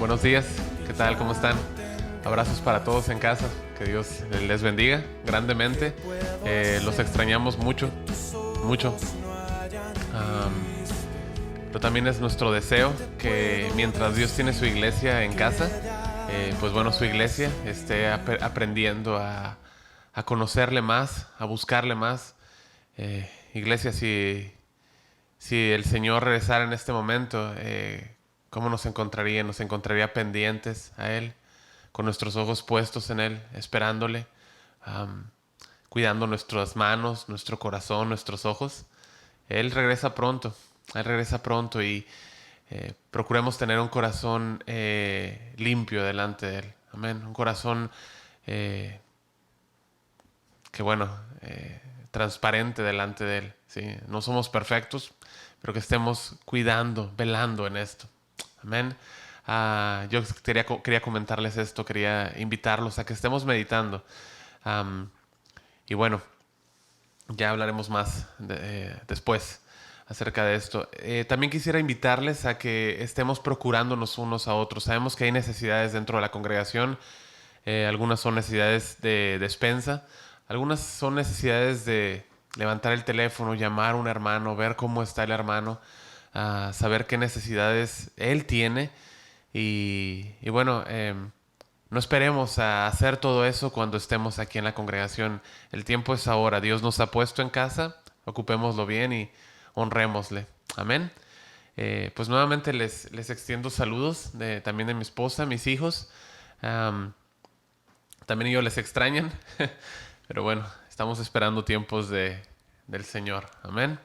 Buenos días, ¿qué tal? ¿Cómo están? Abrazos para todos en casa, que Dios les bendiga grandemente. Los extrañamos mucho, mucho. Pero también es nuestro deseo que mientras Dios tiene su iglesia en casa, pues bueno, su iglesia esté aprendiendo a conocerle más, a buscarle más. Iglesia, si el Señor regresara en este momento, ¿cómo nos encontraría? Nos encontraría pendientes a Él, con nuestros ojos puestos en Él, esperándole, am, cuidando nuestras manos, nuestro corazón, nuestros ojos. Él regresa pronto, Él regresa pronto y procuremos tener un corazón limpio delante de Él. Amén. Un corazón eh, que bueno, transparente delante de Él. ¿Sí? No somos perfectos, pero que estemos cuidando, velando en esto. Amén. Yo quería comentarles esto, quería invitarlos a que estemos meditando. Am, y bueno, ya hablaremos más después acerca de esto. También quisiera invitarles a que estemos procurándonos unos a otros. Sabemos que hay necesidades dentro de la congregación. Algunas son necesidades de despensa. Algunas son necesidades de levantar el teléfono, llamar a un hermano, ver cómo está el hermano, saber qué necesidades él tiene. Y bueno, no esperemos a hacer todo eso cuando estemos aquí en la congregación. El tiempo es ahora. Dios nos ha puesto en casa. Ocupémoslo bien y honrémosle. Amén. Pues nuevamente les extiendo saludos también de mi esposa, mis hijos. Am, También ellos les extrañan. Pero bueno, estamos esperando tiempos del Señor. Amén.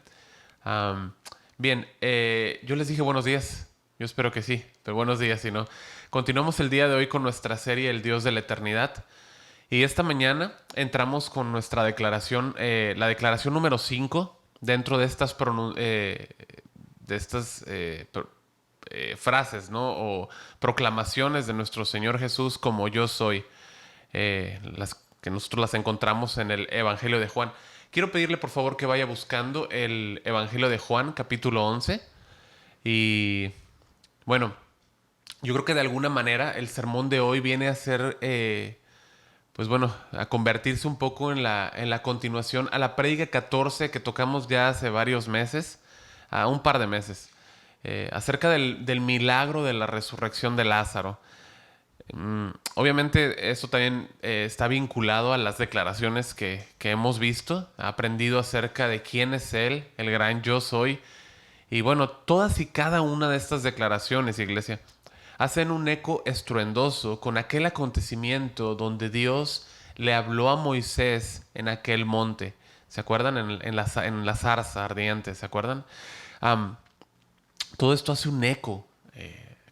Am, Bien, yo les dije buenos días. Yo espero que sí, pero buenos días si no. Continuamos el día de hoy con nuestra serie El Dios de la Eternidad. Y esta mañana entramos con nuestra declaración, la declaración número 5 dentro de estas frases, ¿no? O proclamaciones de nuestro Señor Jesús como yo soy, las que nosotros las encontramos en el Evangelio de Juan. Quiero pedirle por favor que vaya buscando el Evangelio de Juan, capítulo 11. Y bueno, yo creo que de alguna manera el sermón de hoy viene a ser, pues bueno, a convertirse un poco en la continuación a la prédica 14 que tocamos ya hace varios meses, a un par de meses, acerca del milagro de la resurrección de Lázaro. Obviamente eso también está vinculado a las declaraciones que hemos visto, aprendido acerca de quién es Él, el gran yo soy. Y bueno, todas y cada una de estas declaraciones, iglesia, hacen un eco estruendoso con aquel acontecimiento donde Dios le habló a Moisés en aquel monte. ¿Se acuerdan? En la zarza ardiente, ¿se acuerdan? Am, Todo esto hace un eco.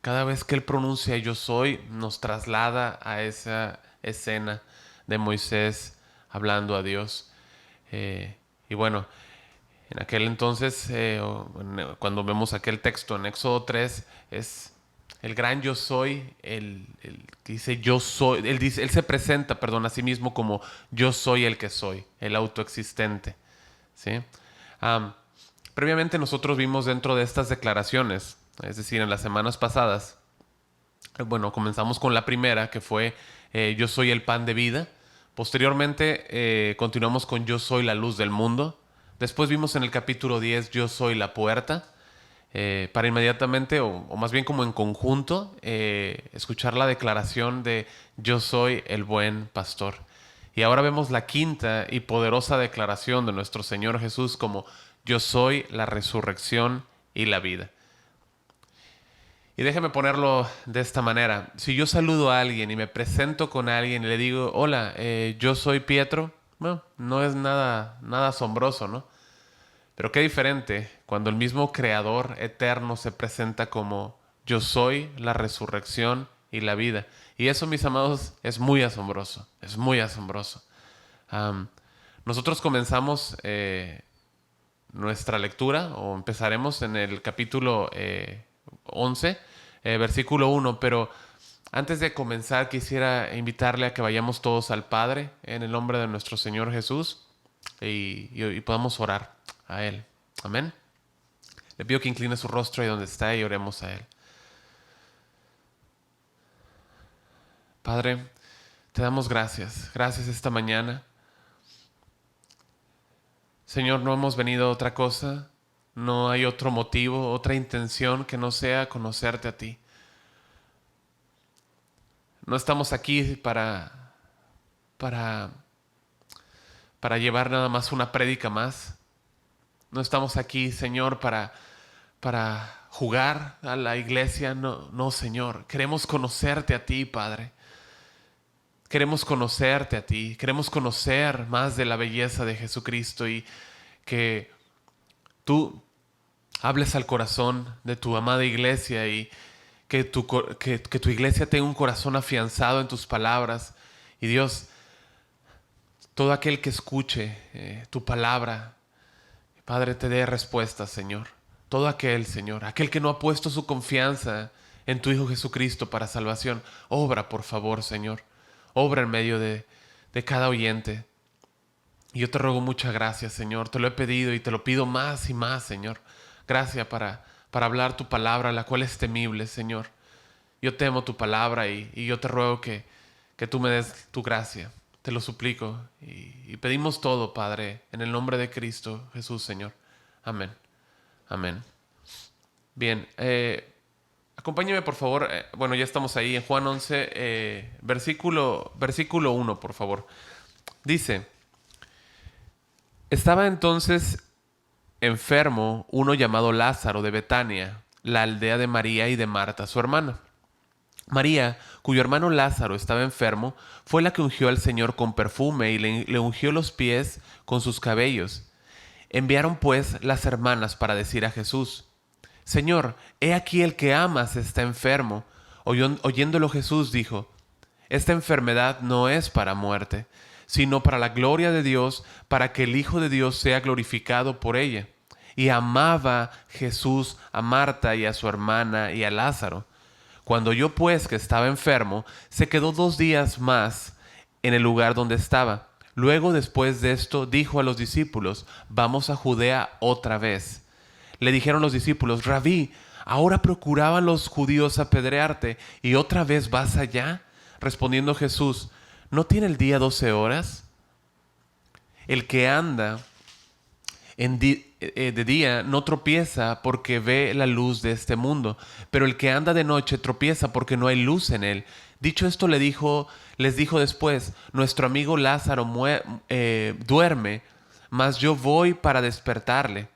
Cada vez que él pronuncia yo soy, nos traslada a esa escena de Moisés hablando a Dios. Y bueno, en aquel entonces, cuando vemos aquel texto en Éxodo 3, es el gran yo soy, el que dice yo soy, él se presenta, perdón, a sí mismo como yo soy el que soy, el autoexistente. ¿Sí? Am, Previamente nosotros vimos dentro de estas declaraciones, es decir, en las semanas pasadas, bueno, comenzamos con la primera, que fue yo soy el pan de vida. Posteriormente continuamos con yo soy la luz del mundo. Después vimos en el capítulo 10 yo soy la puerta. Para inmediatamente, o más bien como en conjunto, escuchar la declaración de yo soy el buen pastor. Y ahora vemos la quinta y poderosa declaración de nuestro Señor Jesús como yo soy la resurrección y la vida. Y déjeme ponerlo de esta manera. Si yo saludo a alguien y me presento con alguien y le digo, hola, yo soy Pietro, bueno, no es nada asombroso, ¿no? Pero qué diferente cuando el mismo Creador eterno se presenta como yo soy la resurrección y la vida. Y eso, mis amados, es muy asombroso, es muy asombroso. Am, Nosotros comenzamos nuestra lectura, o empezaremos en el capítulo 11, versículo 1, pero antes de comenzar quisiera invitarle a que vayamos todos al Padre en el nombre de nuestro Señor Jesús y podamos orar a Él. Amén. Le pido que incline su rostro ahí donde está y oremos a Él. Padre, te damos gracias. Gracias esta mañana. Señor, no hemos venido a otra cosa. No hay otro motivo, otra intención que no sea conocerte a ti. No estamos aquí para, para llevar nada más una prédica más. No estamos aquí, Señor, para jugar a la iglesia. No, no, Señor. Queremos conocerte a ti, Padre. Queremos conocerte a ti. Queremos conocer más de la belleza de Jesucristo y que tú hables al corazón de tu amada iglesia y que tu iglesia tenga un corazón afianzado en tus palabras. Y Dios, todo aquel que escuche tu palabra, Padre, te dé respuestas, Señor. Todo aquel, Señor, aquel que no ha puesto su confianza en tu Hijo Jesucristo para salvación, obra, por favor, Señor. Obra en medio de cada oyente. Y yo te ruego mucha gracia, Señor. Te lo he pedido y te lo pido más y más, Señor. Gracias para hablar tu palabra, la cual es temible, Señor. Yo temo tu palabra y yo te ruego que tú me des tu gracia. Te lo suplico y pedimos todo, Padre, en el nombre de Cristo Jesús, Señor. Amén. Amén. Bien, acompáñeme por favor. Bueno, ya estamos ahí en Juan 11, versículo 1, por favor. Dice, estaba entonces enfermo uno llamado Lázaro de Betania, la aldea de María y de Marta, su hermana. María, cuyo hermano Lázaro estaba enfermo, fue la que ungió al Señor con perfume y le ungió los pies con sus cabellos. Enviaron pues las hermanas para decir a Jesús, Señor, he aquí el que amas está enfermo. Oyéndolo Jesús dijo, esta enfermedad no es para muerte, sino para la gloria de Dios, para que el Hijo de Dios sea glorificado por ella. Y amaba Jesús a Marta y a su hermana y a Lázaro. Cuando oyó pues que estaba enfermo, se quedó 2 días más en el lugar donde estaba. Luego, después de esto, dijo a los discípulos, vamos a Judea otra vez. Le dijeron los discípulos, Rabí, ahora procuraban los judíos apedrearte, ¿y otra vez vas allá? Respondiendo Jesús, ¿no tiene el día 12 horas? El que anda de día no tropieza porque ve la luz de este mundo, pero el que anda de noche tropieza porque no hay luz en él. Dicho esto les dijo después, nuestro amigo Lázaro duerme, mas yo voy para despertarle.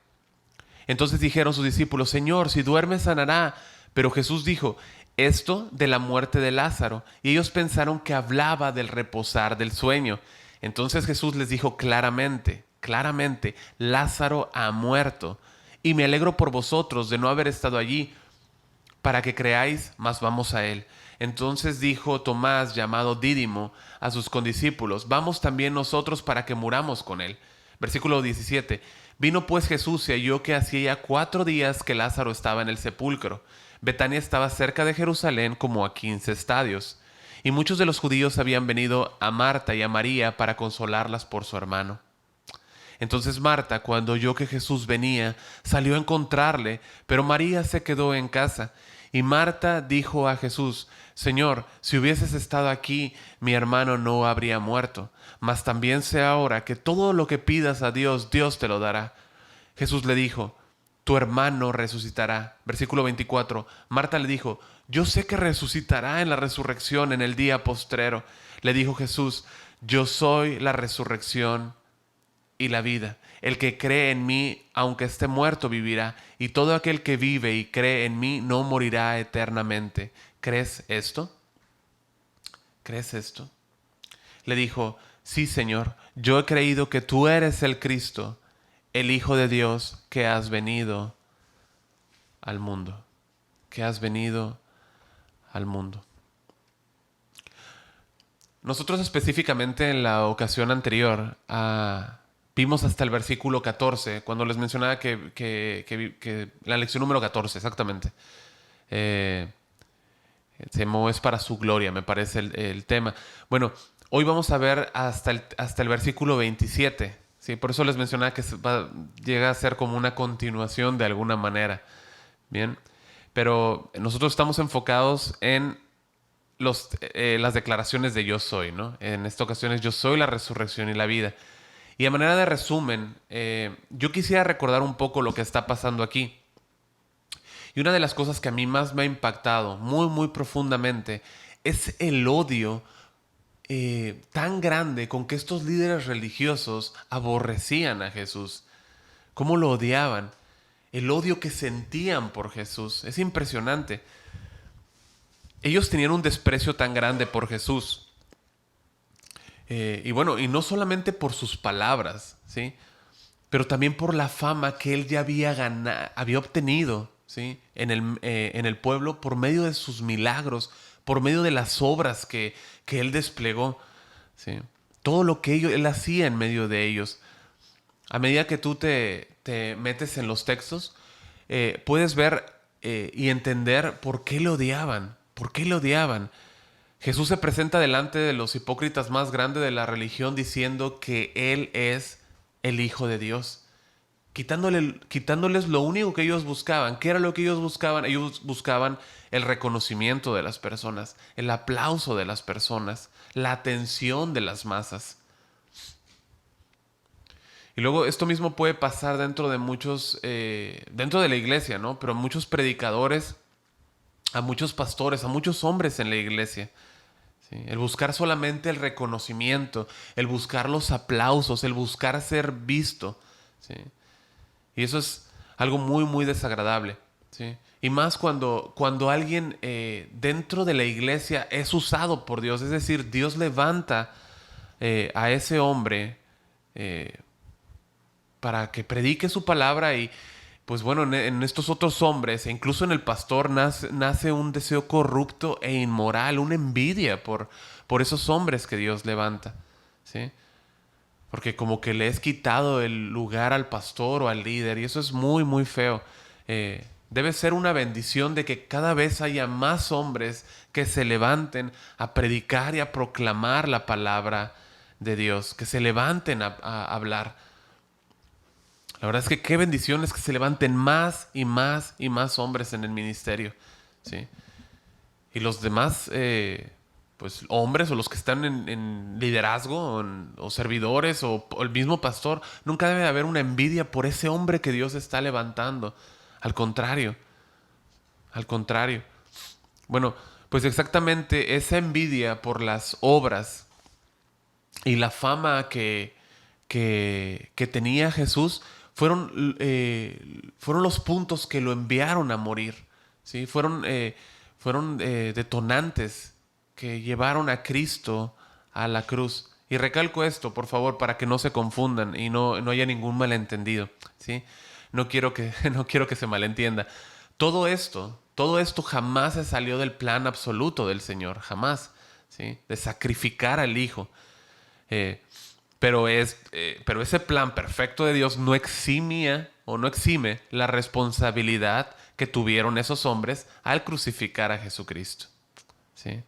Entonces dijeron sus discípulos, Señor, si duerme sanará. Pero Jesús dijo, esto de la muerte de Lázaro. Y ellos pensaron que hablaba del reposar del sueño. Entonces Jesús les dijo claramente, Lázaro ha muerto. Y me alegro por vosotros de no haber estado allí, para que creáis, mas vamos a él. Entonces dijo Tomás, llamado Dídimo, a sus condiscípulos, vamos también nosotros para que muramos con él. Versículo 17. Vino pues Jesús y halló que hacía ya 4 días que Lázaro estaba en el sepulcro. Betania estaba cerca de Jerusalén como a 15 estadios. Y muchos de los judíos habían venido a Marta y a María para consolarlas por su hermano. Entonces Marta, cuando oyó que Jesús venía, salió a encontrarle, pero María se quedó en casa. Y Marta dijo a Jesús, Señor, si hubieses estado aquí, mi hermano no habría muerto. Mas también sé ahora que todo lo que pidas a Dios, Dios te lo dará. Jesús le dijo, tu hermano resucitará. Versículo 24. Marta le dijo, yo sé que resucitará en la resurrección en el día postrero. Le dijo Jesús, yo soy la resurrección y la vida. El que cree en mí, aunque esté muerto, vivirá. Y todo aquel que vive y cree en mí no morirá eternamente. ¿Crees esto? ¿Crees esto? Le dijo, sí, Señor, yo he creído que tú eres el Cristo, el Hijo de Dios, que has venido al mundo. Que has venido al mundo. Nosotros específicamente en la ocasión anterior vimos hasta el versículo 14, cuando les mencionaba que la lección número 14, exactamente. Es para su gloria, me parece el tema. Bueno, hoy vamos a ver hasta el versículo 27. ¿Sí? Por eso les mencionaba que llega a ser como una continuación de alguna manera. Bien, pero nosotros estamos enfocados en las declaraciones de yo soy, ¿no? En esta ocasión es yo soy la resurrección y la vida. Y a manera de resumen, yo quisiera recordar un poco lo que está pasando aquí. Y una de las cosas que a mí más me ha impactado muy, muy profundamente es el odio tan grande con que estos líderes religiosos aborrecían a Jesús. ¿Cómo lo odiaban? El odio que sentían por Jesús. Es impresionante. Ellos tenían un desprecio tan grande por Jesús. Y bueno, y no solamente por sus palabras, ¿sí? Pero también por la fama que él ya había ganado, había obtenido, ¿sí? En el pueblo por medio de sus milagros, por medio de las obras que él desplegó, ¿sí? Todo lo que él hacía en medio de ellos. A medida que tú te metes en los textos, puedes ver y entender por qué le odiaban, por qué le odiaban. Jesús se presenta delante de los hipócritas más grandes de la religión diciendo que Él es el Hijo de Dios, quitándoles lo único que ellos buscaban. ¿Qué era lo que ellos buscaban? Ellos buscaban el reconocimiento de las personas, el aplauso de las personas, la atención de las masas. Y luego esto mismo puede pasar dentro de dentro de la iglesia, ¿no? Pero muchos predicadores, a muchos pastores, a muchos hombres en la iglesia. ¿Sí? El buscar solamente el reconocimiento, el buscar los aplausos, el buscar ser visto. ¿Sí? Y eso es algo muy, muy desagradable. ¿Sí? Y más cuando alguien dentro de la iglesia es usado por Dios, es decir, Dios levanta a ese hombre eh, para que predique su palabra y pues bueno, en estos otros hombres, e incluso en el pastor, nace un deseo corrupto e inmoral, una envidia por esos hombres que Dios levanta, ¿sí? Porque como que le es quitado el lugar al pastor o al líder y eso es muy, muy feo. Debe ser una bendición de que cada vez haya más hombres que se levanten a predicar y a proclamar la palabra de Dios, que se levanten a hablar. La verdad es que qué bendición es que se levanten más y más y más hombres en el ministerio, ¿sí? Y los demás, pues hombres o los que están en liderazgo o servidores o el mismo pastor, nunca debe haber una envidia por ese hombre que Dios está levantando. Al contrario, al contrario. Bueno, pues exactamente esa envidia por las obras y la fama que tenía Jesús fueron los puntos que lo enviaron a morir. ¿Sí? Fueron detonantes que llevaron a Cristo a la cruz. Y recalco esto, por favor, para que no se confundan y no haya ningún malentendido. ¿Sí? No quiero que se malentienda. Todo esto jamás se salió del plan absoluto del Señor, jamás. ¿Sí? De sacrificar al Hijo. Eh, pero ese plan perfecto de Dios no eximía o no exime la responsabilidad que tuvieron esos hombres al crucificar a Jesucristo. ¿Sí?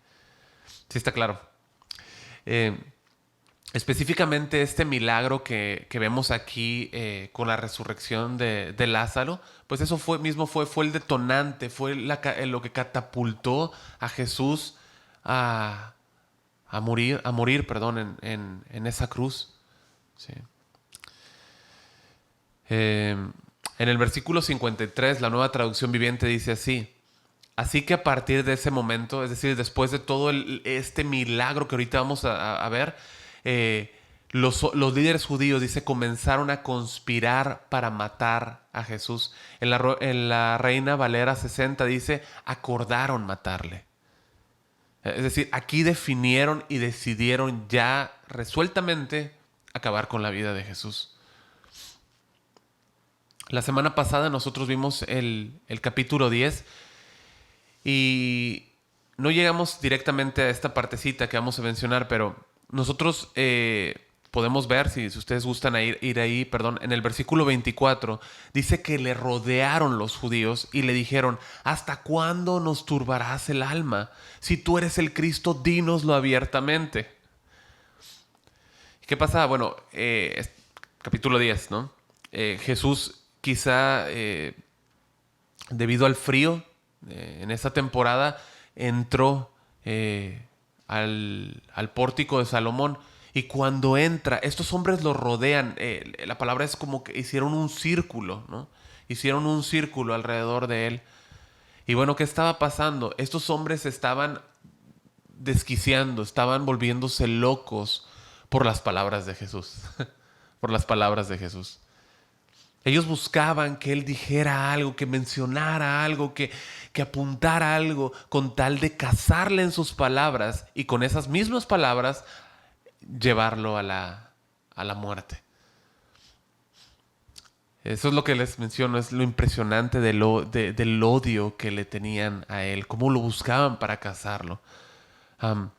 Sí está claro. Eh, Específicamente este milagro que vemos aquí con la resurrección de Lázaro, pues eso fue el detonante, fue lo que catapultó a Jesús a, a morir, perdón, en esa cruz. Sí. Eh, en el versículo 53, la Nueva Traducción Viviente dice así: así que a partir de ese momento, es decir, después de todo este milagro que ahorita vamos a ver, los líderes judíos, dice, comenzaron a conspirar para matar a Jesús. En la Reina Valera 60 dice, acordaron matarle. Es decir, aquí definieron y decidieron ya resueltamente acabar con la vida de Jesús. La semana pasada nosotros vimos el capítulo 10 y no llegamos directamente a esta partecita que vamos a mencionar, pero nosotros podemos ver, si ustedes gustan ir ahí, perdón, en el versículo 24, dice que le rodearon los judíos y le dijeron, ¿hasta cuándo nos turbarás el alma? Si tú eres el Cristo, dínoslo abiertamente. ¿Qué pasa? Bueno, capítulo 10, ¿no? Jesús quizá debido al frío en esta temporada entró al pórtico de Salomón. Y cuando entra, estos hombres lo rodean. La palabra es como que hicieron un círculo, ¿no? Hicieron un círculo alrededor de él. Y bueno, ¿qué estaba pasando? Estos hombres estaban desquiciando, estaban volviéndose locos por las palabras de Jesús. Por las palabras de Jesús. Ellos buscaban que él dijera algo, que mencionara algo, que apuntara algo, con tal de casarle en sus palabras y con esas mismas palabras llevarlo a la muerte. Eso es lo que les menciono, es lo impresionante del odio que le tenían a él, cómo lo buscaban para casarlo. Um,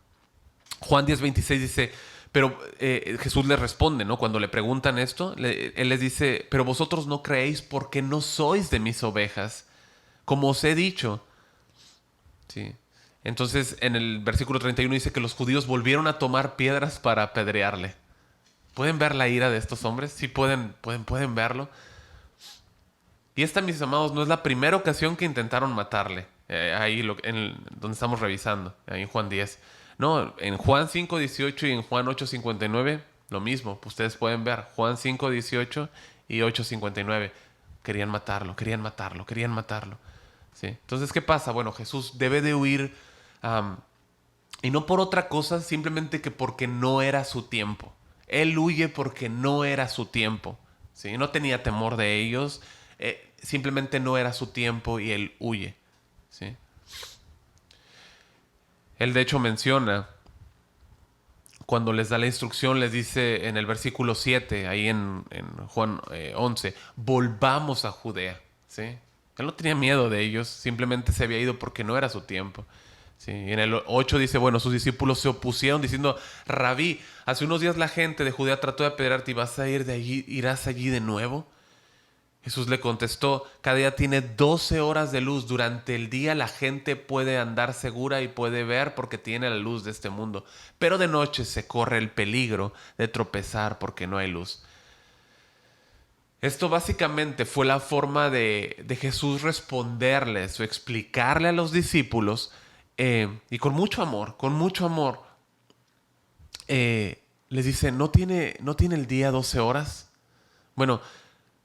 Juan 10:26 dice, pero Jesús les responde, ¿no? Cuando le preguntan esto, él les dice, pero vosotros no creéis porque no sois de mis ovejas, como os he dicho. Sí. Entonces, en el versículo 31 dice que los judíos volvieron a tomar piedras para apedrearle. ¿Pueden ver la ira de estos hombres? Sí, pueden verlo. Y esta, mis amados, no es la primera ocasión que intentaron matarle. Donde estamos revisando, ahí en Juan 10. No, en Juan 5:18 y en Juan 8:59, lo mismo. Ustedes pueden ver Juan 5:18 y 8:59. Querían matarlo, querían matarlo, querían matarlo. ¿Sí? Entonces, ¿qué pasa? Bueno, Jesús debe de huir, y no por otra cosa, simplemente que porque no era su tiempo. Él huye porque no era su tiempo. ¿Sí? No tenía temor de ellos, simplemente no era su tiempo y él huye. ¿Sí? Él de hecho menciona, cuando les da la instrucción, les dice en el versículo 7, ahí en Juan 11, volvamos a Judea. ¿Sí? Él no tenía miedo de ellos, simplemente se había ido porque no era su tiempo. Sí, y en el 8 dice, bueno, sus discípulos se opusieron diciendo, Rabí, hace unos días la gente de Judea trató de apedrearte y vas a ir de allí, irás allí de nuevo. Jesús le contestó, cada día tiene 12 horas de luz. Durante el día la gente puede andar segura y puede ver porque tiene la luz de este mundo. Pero de noche se corre el peligro de tropezar porque no hay luz. Esto básicamente fue la forma de Jesús responderles o explicarle a los discípulos, y con mucho amor, les dice, ¿no tiene el día 12 horas? Bueno,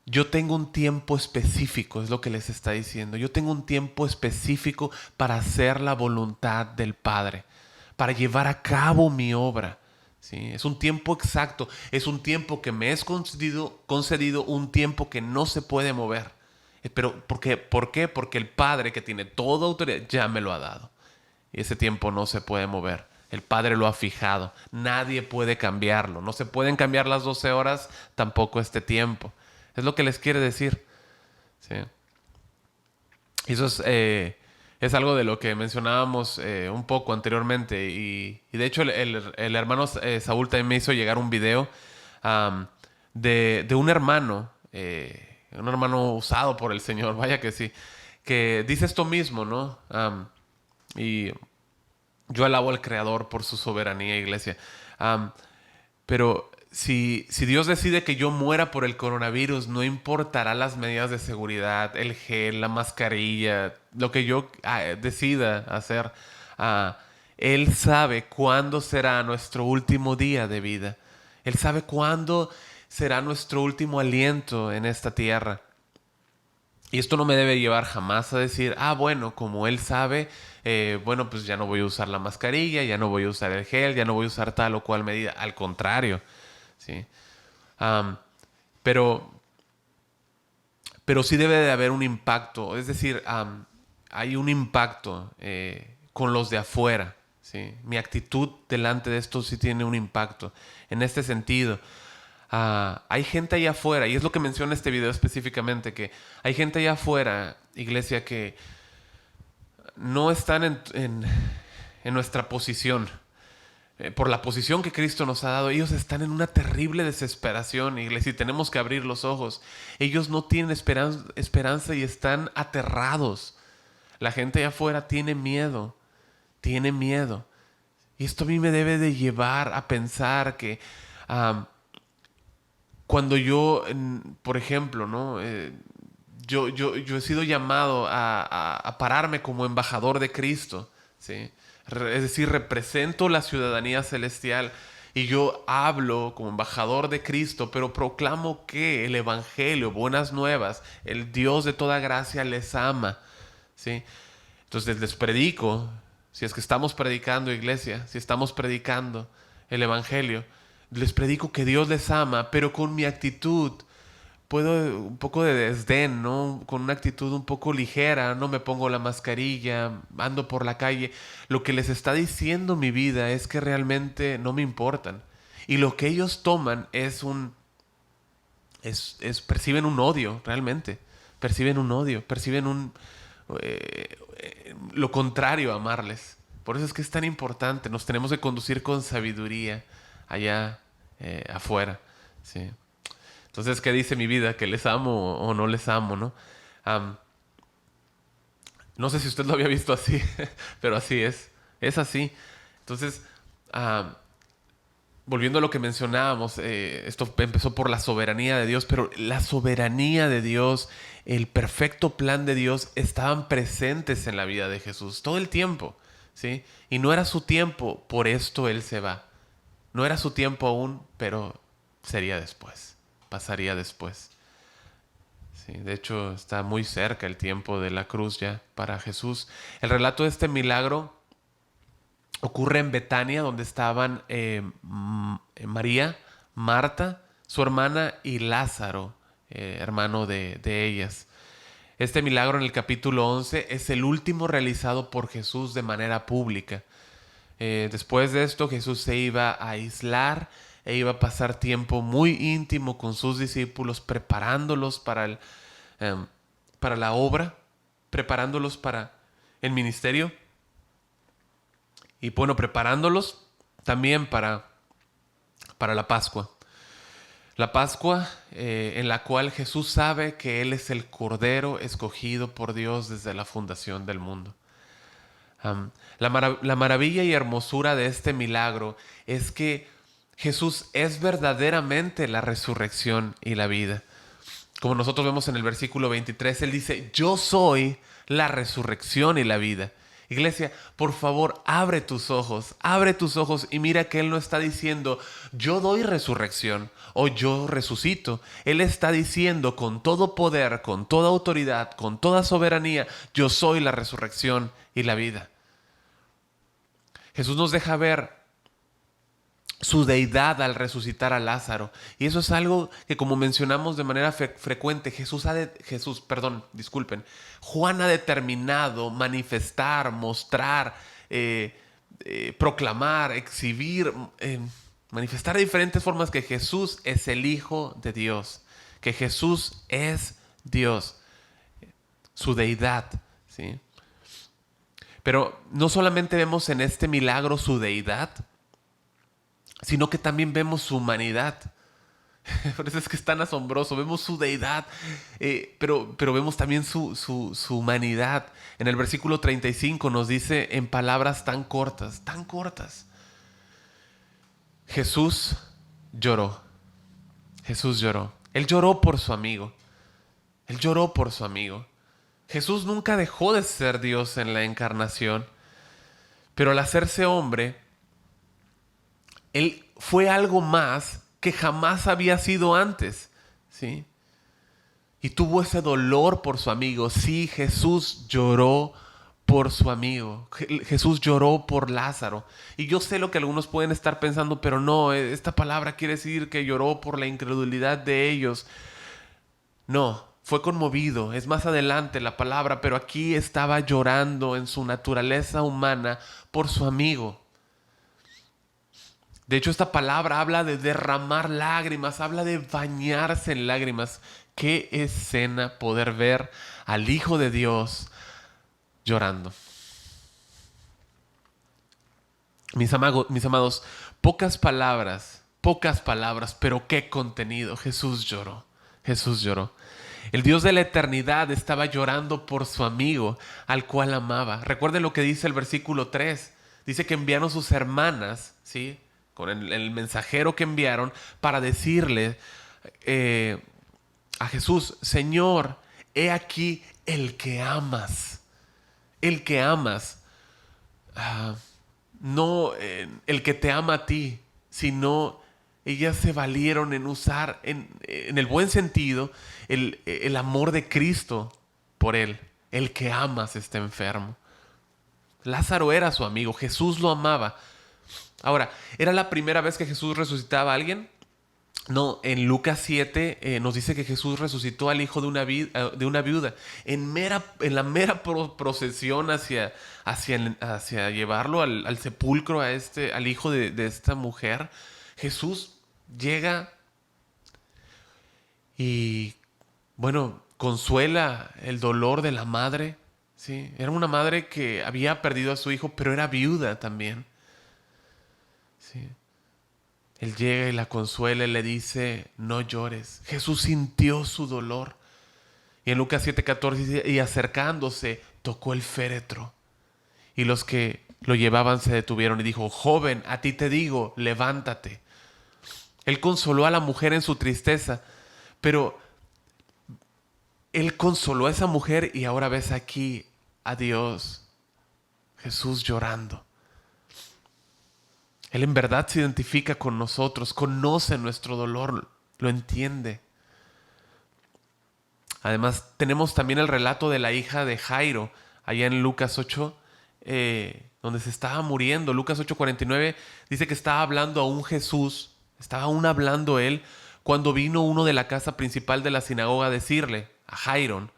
yo tengo un tiempo específico, es lo que les está diciendo. Yo tengo un tiempo específico para hacer la voluntad del Padre, para llevar a cabo mi obra. ¿Sí? Es un tiempo exacto, es un tiempo que me es concedido, un tiempo que no se puede mover. Pero ¿por qué? Porque el Padre, que tiene toda autoridad, ya me lo ha dado. Y ese tiempo no se puede mover. El Padre lo ha fijado. Nadie puede cambiarlo. No se pueden cambiar las 12 horas, tampoco este tiempo. Es lo que les quiere decir. ¿Sí? Y eso es algo de lo que mencionábamos un poco anteriormente. Y de hecho el hermano Saúl también me hizo llegar un video, de un hermano usado por el Señor, vaya que sí, que dice esto mismo, ¿no? Y yo alabo al Creador por su soberanía, iglesia. Um, pero si Dios decide que yo muera por el coronavirus, no importará las medidas de seguridad, el gel, la mascarilla, lo que yo decida hacer. Ah, Él sabe cuándo será nuestro último día de vida. Él sabe cuándo será nuestro último aliento en esta tierra. Y esto no me debe llevar jamás a decir, bueno, como él sabe, bueno, pues ya no voy a usar la mascarilla, ya no voy a usar el gel, ya no voy a usar tal o cual medida. Al contrario, ¿sí? Am, pero, pero sí debe de haber un impacto. Es decir, hay un impacto con los de afuera, ¿sí? Mi actitud delante de esto sí tiene un impacto. En este sentido, hay gente allá afuera, y es lo que menciona este video específicamente, que hay gente allá afuera, iglesia, que no están en nuestra posición. Por la posición que Cristo nos ha dado, ellos están en una terrible desesperación, iglesia, y tenemos que abrir los ojos. Ellos no tienen esperanza y están aterrados. La gente allá afuera tiene miedo, tiene miedo. Y esto a mí me debe de llevar a pensar que cuando yo, por ejemplo, ¿no? Yo he sido llamado a pararme como embajador de Cristo, ¿sí? Es decir, represento la ciudadanía celestial y yo hablo como embajador de Cristo, pero proclamo que el Evangelio, buenas nuevas, el Dios de toda gracia les ama, ¿sí? Entonces les predico, si es que estamos predicando, iglesia, si estamos predicando el Evangelio, les predico que Dios les ama, pero con mi actitud puedo un poco de desdén, ¿no? Con una actitud un poco ligera, no me pongo la mascarilla, ando por la calle. Lo que les está diciendo mi vida es que realmente no me importan. Y lo que ellos toman es perciben un odio, realmente. Perciben un odio, perciben lo contrario a amarles. Por eso es que es tan importante. Nos tenemos que conducir con sabiduría allá afuera, ¿sí? Entonces, ¿qué dice mi vida? ¿Que les amo o no les amo, no? Am, no sé si usted lo había visto así, pero así es. Es así. Entonces, am, volviendo a lo que mencionábamos, esto empezó por la soberanía de Dios, pero la soberanía de Dios, el perfecto plan de Dios estaban presentes en la vida de Jesús todo el tiempo, ¿sí? Y no era su tiempo, por esto Él se va. No era su tiempo aún, pero sería después, pasaría después. Sí, de hecho, está muy cerca el tiempo de la cruz ya para Jesús. El relato de este milagro ocurre en Betania, donde estaban María, Marta, su hermana y Lázaro, hermano de ellas. Este milagro en el capítulo 11 es el último realizado por Jesús de manera pública. Después de esto, Jesús se iba a aislar e iba a pasar tiempo muy íntimo con sus discípulos, preparándolos em, para la obra, preparándolos para el ministerio y bueno, preparándolos también para la Pascua. La Pascua en la cual Jesús sabe que Él es el Cordero escogido por Dios desde la fundación del mundo. La maravilla y hermosura de este milagro es que Jesús es verdaderamente la resurrección y la vida. Como nosotros vemos en el versículo 23, Él dice, yo soy la resurrección y la vida. Iglesia, por favor, abre tus ojos y mira que Él no está diciendo, yo doy resurrección o yo resucito. Él está diciendo con todo poder, con toda autoridad, con toda soberanía, yo soy la resurrección y la vida. Jesús nos deja ver su deidad al resucitar a Lázaro. Y eso es algo que, como mencionamos de manera frecuente, Juan ha determinado manifestar, mostrar, proclamar, exhibir, manifestar de diferentes formas que Jesús es el Hijo de Dios, que Jesús es Dios, su deidad, ¿sí? Pero no solamente vemos en este milagro su deidad, sino que también vemos su humanidad. Por eso es que es tan asombroso. Vemos su deidad, pero vemos también su humanidad. En el versículo 35 nos dice en palabras tan cortas, tan cortas. Jesús lloró. Jesús lloró. Él lloró por su amigo. Él lloró por su amigo. Jesús nunca dejó de ser Dios en la encarnación, pero al hacerse hombre, Él fue algo más que jamás había sido antes, ¿sí? Y tuvo ese dolor por su amigo. Sí, Jesús lloró por su amigo. Jesús lloró por Lázaro. Y yo sé lo que algunos pueden estar pensando, pero no, esta palabra quiere decir que lloró por la incredulidad de ellos. No, fue conmovido. Es más adelante la palabra, pero aquí estaba llorando en su naturaleza humana por su amigo. De hecho, esta palabra habla de derramar lágrimas, habla de bañarse en lágrimas. Qué escena poder ver al Hijo de Dios llorando. Mis amados, pocas palabras, pero qué contenido. Jesús lloró, Jesús lloró. El Dios de la eternidad estaba llorando por su amigo, al cual amaba. Recuerden lo que dice el versículo 3. Dice que enviaron sus hermanas, ¿sí? Con el mensajero que enviaron para decirle a Jesús, Señor, he aquí el que amas, el que amas. no el que te ama a ti, sino ellas se valieron en usar, en el buen sentido, el amor de Cristo por él. El que amas está enfermo. Lázaro era su amigo, Jesús lo amaba. Ahora, ¿era la primera vez que Jesús resucitaba a alguien? No, en Lucas 7 nos dice que Jesús resucitó al hijo de una viuda. En la mera procesión hacia llevarlo al sepulcro al hijo de esta mujer, Jesús llega y, bueno, consuela el dolor de la madre. ¿Sí? Era una madre que había perdido a su hijo, pero era viuda también. ¿Sí? Él llega y la consuela y le dice, no llores. Jesús sintió su dolor. Y en Lucas 7:14 dice, y acercándose, tocó el féretro. Y los que lo llevaban se detuvieron y dijo, joven, a ti te digo, levántate. Él consoló a la mujer en su tristeza, pero él consoló a esa mujer y ahora ves aquí a Dios, Jesús llorando. Él en verdad se identifica con nosotros, conoce nuestro dolor, lo entiende. Además, tenemos también el relato de la hija de Jairo, allá en Lucas 8, donde se estaba muriendo. Lucas 8:49 dice que estaba hablando a un Jesús, estaba aún hablando él, cuando vino uno de la casa principal de la sinagoga a decirle a Jairo,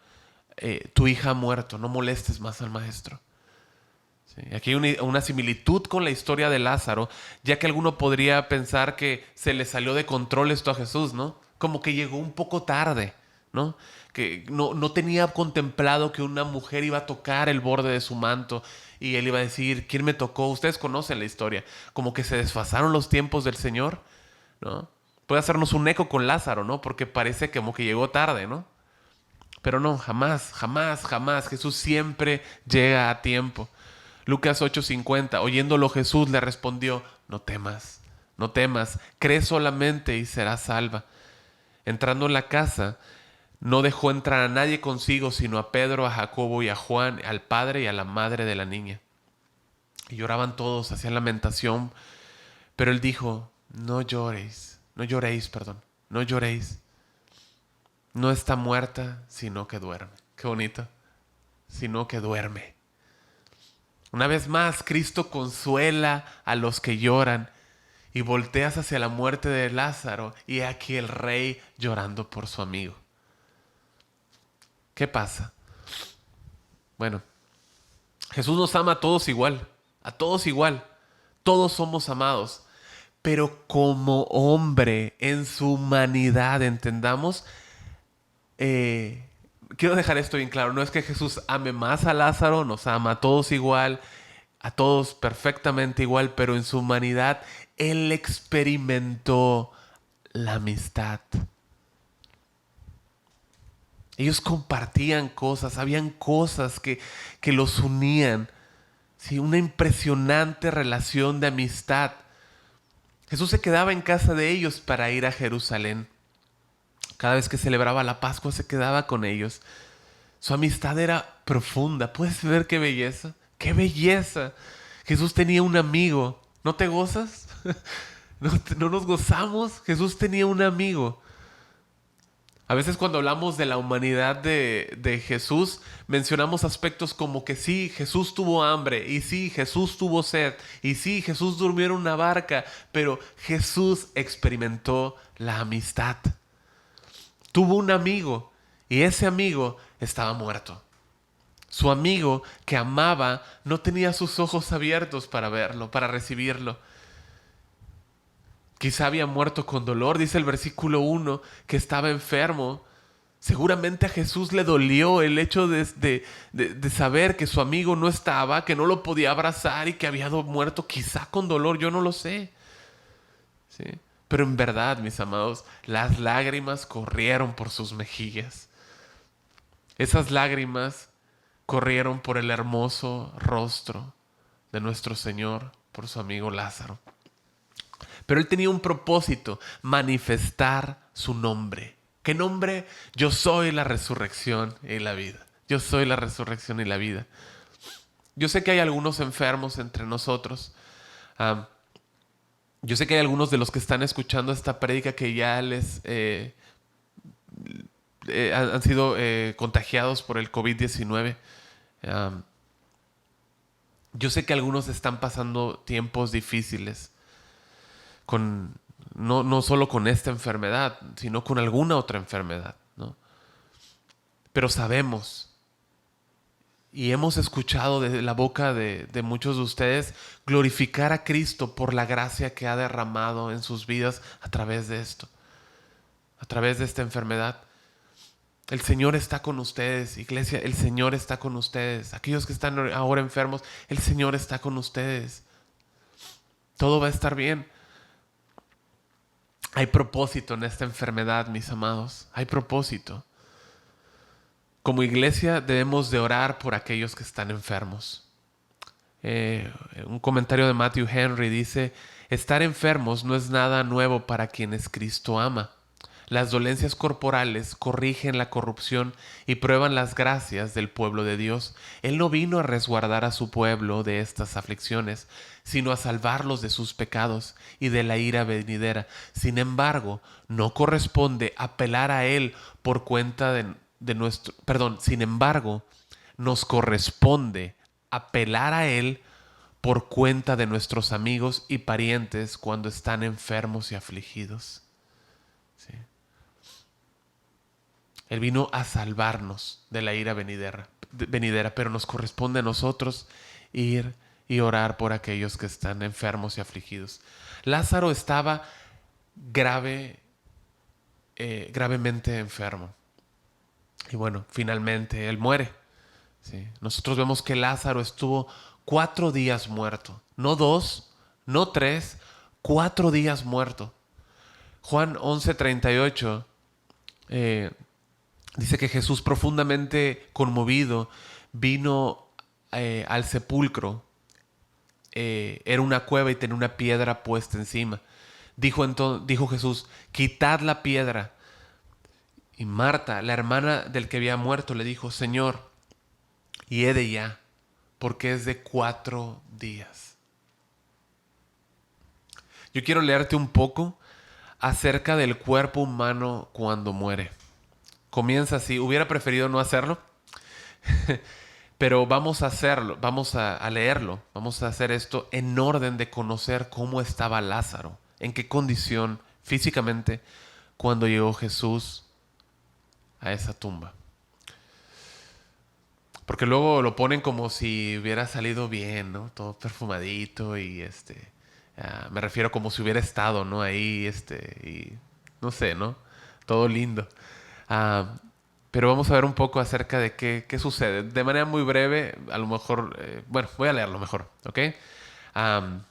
tu hija ha muerto, no molestes más al maestro. Sí, aquí hay una similitud con la historia de Lázaro, ya que alguno podría pensar que se le salió de control esto a Jesús, ¿no? Como que llegó un poco tarde, ¿no? Que no tenía contemplado que una mujer iba a tocar el borde de su manto y él iba a decir, ¿quién me tocó? Ustedes conocen la historia, como que se desfasaron los tiempos del Señor, ¿no? Puede hacernos un eco con Lázaro, ¿no? Porque parece como que llegó tarde, ¿no? Pero no, jamás, jamás, jamás. Jesús siempre llega a tiempo. Lucas 8:50, oyéndolo Jesús le respondió, no temas, no temas, cree solamente y serás salva. Entrando en la casa, no dejó entrar a nadie consigo, sino a Pedro, a Jacobo y a Juan, al padre y a la madre de la niña. Y lloraban todos, hacían lamentación, pero él dijo, no lloréis, perdón, no lloréis. No está muerta, sino que duerme. Qué bonito, sino que duerme. Una vez más, Cristo consuela a los que lloran y volteas hacia la muerte de Lázaro y he aquí el rey llorando por su amigo. ¿Qué pasa? Bueno, Jesús nos ama a todos igual, todos somos amados, pero como hombre en su humanidad, entendamos, quiero dejar esto bien claro, no es que Jesús ame más a Lázaro, nos ama a todos igual, a todos perfectamente igual, pero en su humanidad Él experimentó la amistad. Ellos compartían cosas, habían cosas que los unían. Sí, una impresionante relación de amistad. Jesús se quedaba en casa de ellos para ir a Jerusalén. Cada vez que celebraba la Pascua se quedaba con ellos. Su amistad era profunda. ¿Puedes ver qué belleza? ¡Qué belleza! Jesús tenía un amigo. ¿No te gozas? ¿No nos gozamos? Jesús tenía un amigo. A veces cuando hablamos de la humanidad de Jesús, mencionamos aspectos como que sí, Jesús tuvo hambre, y sí, Jesús tuvo sed, y sí, Jesús durmió en una barca, pero Jesús experimentó la amistad. Tuvo un amigo, y ese amigo estaba muerto. Su amigo que amaba no tenía sus ojos abiertos para verlo, para recibirlo. Quizá había muerto con dolor, dice el versículo 1, que estaba enfermo. Seguramente a Jesús le dolió el hecho de saber que su amigo no estaba, que no lo podía abrazar y que había muerto quizá con dolor, yo no lo sé. ¿Sí? Pero en verdad, mis amados, las lágrimas corrieron por sus mejillas. Esas lágrimas corrieron por el hermoso rostro de nuestro Señor, por su amigo Lázaro. Pero él tenía un propósito, manifestar su nombre. ¿Qué nombre? Yo soy la resurrección y la vida. Yo soy la resurrección y la vida. Yo sé que hay algunos enfermos entre nosotros Yo sé que hay algunos de los que están escuchando esta prédica que ya les han sido contagiados por el COVID-19. Um, yo sé que algunos están pasando tiempos difíciles con no solo con esta enfermedad, sino con alguna otra enfermedad, ¿no? Pero sabemos y hemos escuchado de la boca de muchos de ustedes glorificar a Cristo por la gracia que ha derramado en sus vidas a través de esto, a través de esta enfermedad. El Señor está con ustedes, iglesia, el Señor está con ustedes. Aquellos que están ahora enfermos, el Señor está con ustedes. Todo va a estar bien. Hay propósito en esta enfermedad, mis amados. Hay propósito. Como iglesia debemos de orar por aquellos que están enfermos. Un comentario de Matthew Henry dice: estar enfermos no es nada nuevo para quienes Cristo ama. Las dolencias corporales corrigen la corrupción y prueban las gracias del pueblo de Dios. Él no vino a resguardar a su pueblo de estas aflicciones, sino a salvarlos de sus pecados y de la ira venidera. Sin embargo, no corresponde apelar a Él por cuenta de nuestro... Perdón, sin embargo, nos corresponde apelar a Él por cuenta de nuestros amigos y parientes cuando están enfermos y afligidos. ¿Sí? Él vino a salvarnos de la ira venidera, pero nos corresponde a nosotros ir y orar por aquellos que están enfermos y afligidos. Lázaro estaba gravemente enfermo. Y bueno, finalmente él muere. ¿Sí? Nosotros vemos que Lázaro estuvo 4 días muerto. No 2, no 3, 4 días muerto. Juan 11:38 dice que Jesús, profundamente conmovido, vino al sepulcro. Era una cueva y tenía una piedra puesta encima. Dijo Jesús: quitad la piedra. Y Marta, la hermana del que había muerto, le dijo: Señor, hiede ya, porque es de 4 días. Yo quiero leerte un poco acerca del cuerpo humano cuando muere. Comienza así. Hubiera preferido no hacerlo, pero vamos a hacerlo, vamos a leerlo, vamos a hacer esto en orden de conocer cómo estaba Lázaro, en qué condición físicamente cuando llegó Jesús a esa tumba. Porque luego lo ponen como si hubiera salido bien, ¿no? Todo perfumadito y me refiero como si hubiera estado, ¿no? Ahí, y no sé, ¿no? Todo lindo. Ah, pero vamos a ver un poco acerca de qué sucede. De manera muy breve, a lo mejor, bueno, voy a leerlo mejor, ¿ok? Am,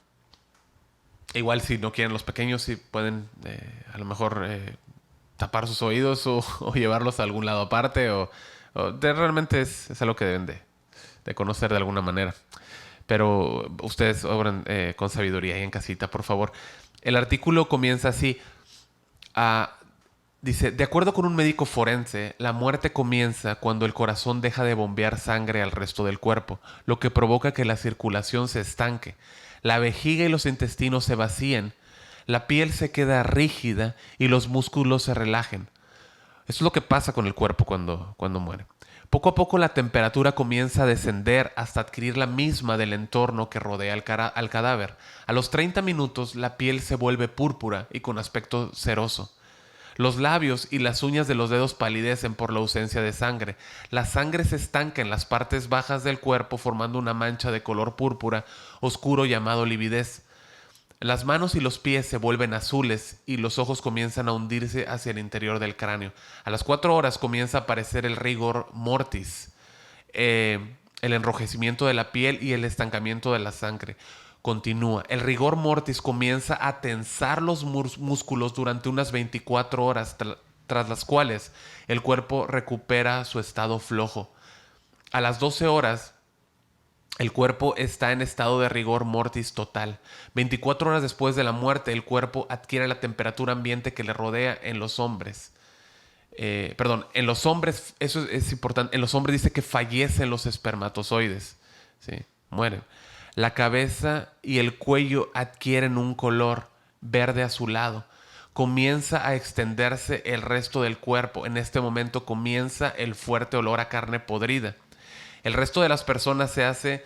igual si no quieren los pequeños, si pueden a lo mejor tapar sus oídos o llevarlos a algún lado aparte realmente es algo que deben de conocer de alguna manera. Pero ustedes obran con sabiduría ahí en casita, por favor. El artículo comienza así. ah, Dice: de acuerdo con un médico forense, la muerte comienza cuando el corazón deja de bombear sangre al resto del cuerpo, lo que provoca que la circulación se estanque, la vejiga y los intestinos se vacíen, la piel se queda rígida y los músculos se relajen. Eso es lo que pasa con el cuerpo cuando muere. Poco a poco la temperatura comienza a descender hasta adquirir la misma del entorno que rodea al cadáver. A los 30 minutos la piel se vuelve púrpura y con aspecto ceroso. Los labios y las uñas de los dedos palidecen por la ausencia de sangre. La sangre se estanca en las partes bajas del cuerpo formando una mancha de color púrpura oscuro llamado lividez. Las manos y los pies se vuelven azules y los ojos comienzan a hundirse hacia el interior del cráneo. A las 4 horas comienza a aparecer el rigor mortis, el enrojecimiento de la piel y el estancamiento de la sangre. Continúa. El rigor mortis comienza a tensar los músculos durante unas 24 horas, tras las cuales el cuerpo recupera su estado flojo. A las 12 horas, el cuerpo está en estado de rigor mortis total. 24 horas después de la muerte, el cuerpo adquiere la temperatura ambiente que le rodea en los hombres. En los hombres, eso es importante, en los hombres dice que fallecen los espermatozoides. ¿Sí? Mueren. La cabeza y el cuello adquieren un color verde azulado. Comienza a extenderse el resto del cuerpo. En este momento comienza el fuerte olor a carne podrida. El resto de las personas se hace,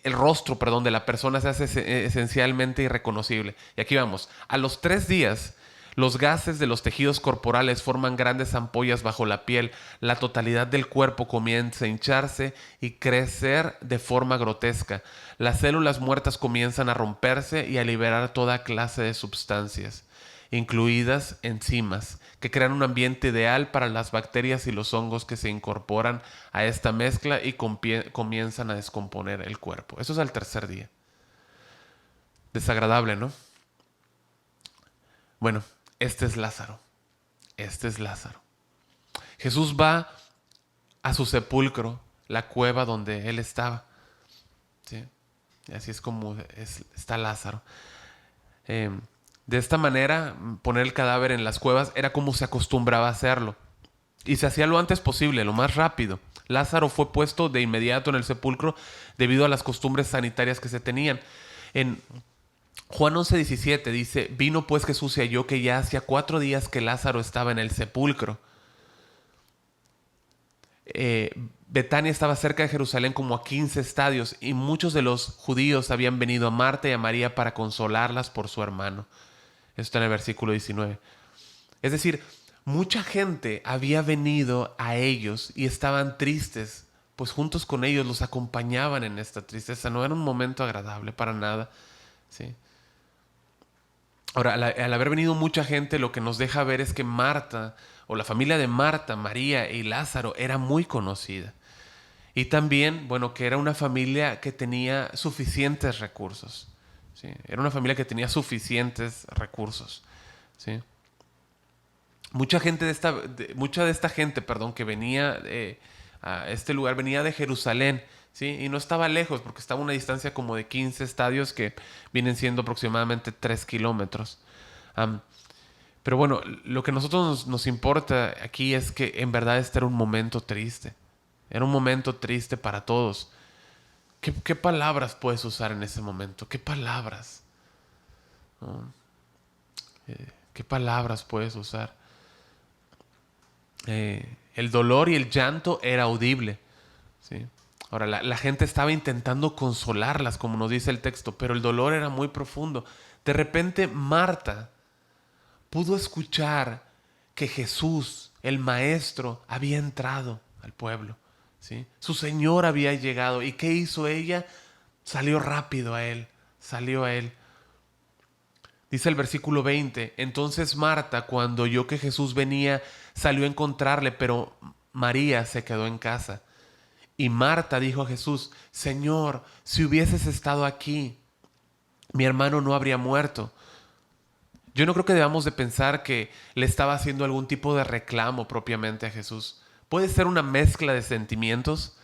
el rostro, perdón, de la persona se hace esencialmente irreconocible. Y aquí vamos. A los 3 días, los gases de los tejidos corporales forman grandes ampollas bajo la piel. La totalidad del cuerpo comienza a hincharse y crecer de forma grotesca. Las células muertas comienzan a romperse y a liberar toda clase de sustancias, incluidas enzimas, que crean un ambiente ideal para las bacterias y los hongos que se incorporan a esta mezcla y comienzan a descomponer el cuerpo. Eso es al 3er día. Desagradable, ¿no? Bueno, este es Lázaro. Este es Lázaro. Jesús va a su sepulcro, la cueva donde él estaba. ¿Sí? Y así es como está Lázaro. De esta manera, poner el cadáver en las cuevas era como se acostumbraba a hacerlo. Y se hacía lo antes posible, lo más rápido. Lázaro fue puesto de inmediato en el sepulcro debido a las costumbres sanitarias que se tenían. En Juan 11:17 dice: vino pues Jesús y halló que ya hacía 4 días que Lázaro estaba en el sepulcro. Betania estaba cerca de Jerusalén como a 15 estadios y muchos de los judíos habían venido a Marta y a María para consolarlas por su hermano. Esto está en el versículo 19. Es decir, mucha gente había venido a ellos y estaban tristes, pues juntos con ellos los acompañaban en esta tristeza. No era un momento agradable para nada, ¿sí? Ahora, al haber venido mucha gente, lo que nos deja ver es que Marta, o la familia de Marta, María y Lázaro, era muy conocida. Y también, bueno, que era una familia que tenía suficientes recursos. ¿Sí? Era una familia que tenía suficientes recursos. ¿Sí? Mucha de esta gente, perdón, que venía a este lugar, venía de Jerusalén. ¿Sí? Y no estaba lejos, porque estaba a una distancia como de 15 estadios que vienen siendo aproximadamente 3 kilómetros. Pero bueno, lo que a nosotros nos importa aquí es que en verdad este era un momento triste. Era un momento triste para todos. ¿Qué palabras puedes usar en ese momento? ¿Qué palabras? ¿No? ¿Qué palabras puedes usar? El dolor y el llanto era audible. ¿Sí? Ahora, la gente estaba intentando consolarlas, como nos dice el texto, pero el dolor era muy profundo. De repente, Marta pudo escuchar que Jesús, el Maestro, había entrado al pueblo. ¿Sí? Su Señor había llegado. ¿Y qué hizo ella? Salió rápido a él. Salió a él. Dice el versículo 20. Entonces Marta, cuando oyó que Jesús venía, salió a encontrarle, pero María se quedó en casa. Y Marta dijo a Jesús: Señor, si hubieses estado aquí, mi hermano no habría muerto. Yo no creo que debamos de pensar que le estaba haciendo algún tipo de reclamo propiamente a Jesús. Puede ser una mezcla de sentimientos,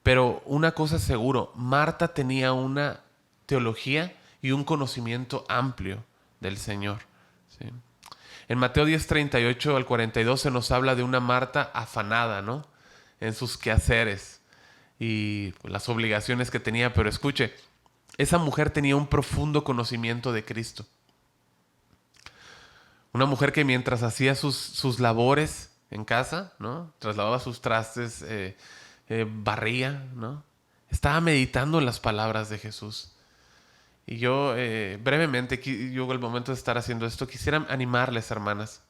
pero una cosa es seguro: Marta tenía una teología y un conocimiento amplio del Señor. ¿Sí? En Mateo 10:38 al 42 se nos habla de una Marta afanada, ¿no? En sus quehaceres y las obligaciones que tenía. Pero escuche, esa mujer tenía un profundo conocimiento de Cristo. Una mujer que mientras hacía sus labores en casa, ¿no? Trasladaba sus trastes, barría, ¿no? Estaba meditando en las palabras de Jesús. Y yo, brevemente, yo al momento de estar haciendo esto, quisiera animarles, hermanas,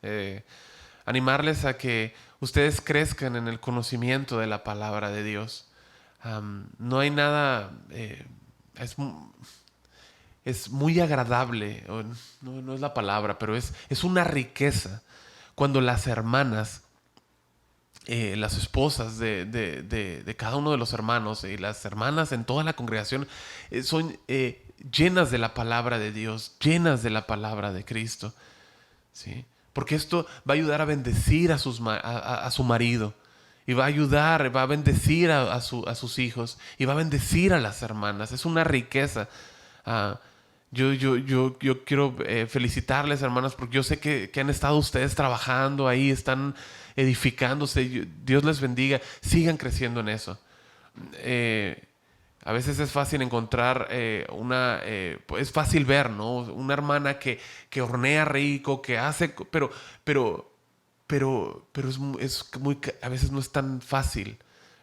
animarles a que ustedes crezcan en el conocimiento de la palabra de Dios. No hay nada, es muy agradable, no es la palabra, pero es una riqueza cuando las hermanas, las esposas de cada uno de los hermanos y las hermanas en toda la congregación son llenas de la palabra de Dios, llenas de la palabra de Cristo. ¿Sí? Porque esto va a ayudar a bendecir a su marido, y va a ayudar, va a bendecir a sus hijos, y va a bendecir a las hermanas. Es una riqueza. Yo quiero felicitarles, hermanas, porque yo sé que han estado ustedes trabajando ahí, están edificándose. Dios les bendiga. Sigan creciendo en eso. A veces es fácil encontrar pues es fácil ver, ¿no? Una hermana que hornea rico, que hace, pero, pero a veces no es tan fácil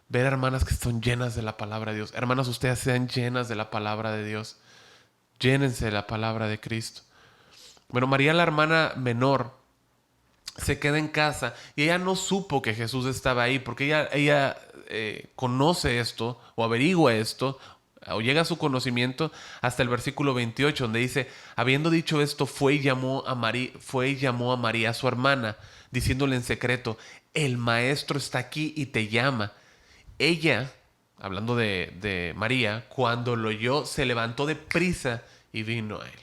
ver hermanas que son llenas de la palabra de Dios. Hermanas, ustedes sean llenas de la palabra de Dios. Llénense de la palabra de Cristo. Bueno, María, la hermana menor, se queda en casa y ella no supo que Jesús estaba ahí porque ella conoce esto o averigua esto o llega a su conocimiento hasta el versículo 28 donde dice, habiendo dicho esto, fue y llamó a María, su hermana, diciéndole en secreto, el maestro está aquí y te llama. Ella, hablando de María, cuando lo oyó, se levantó de prisa y vino a él.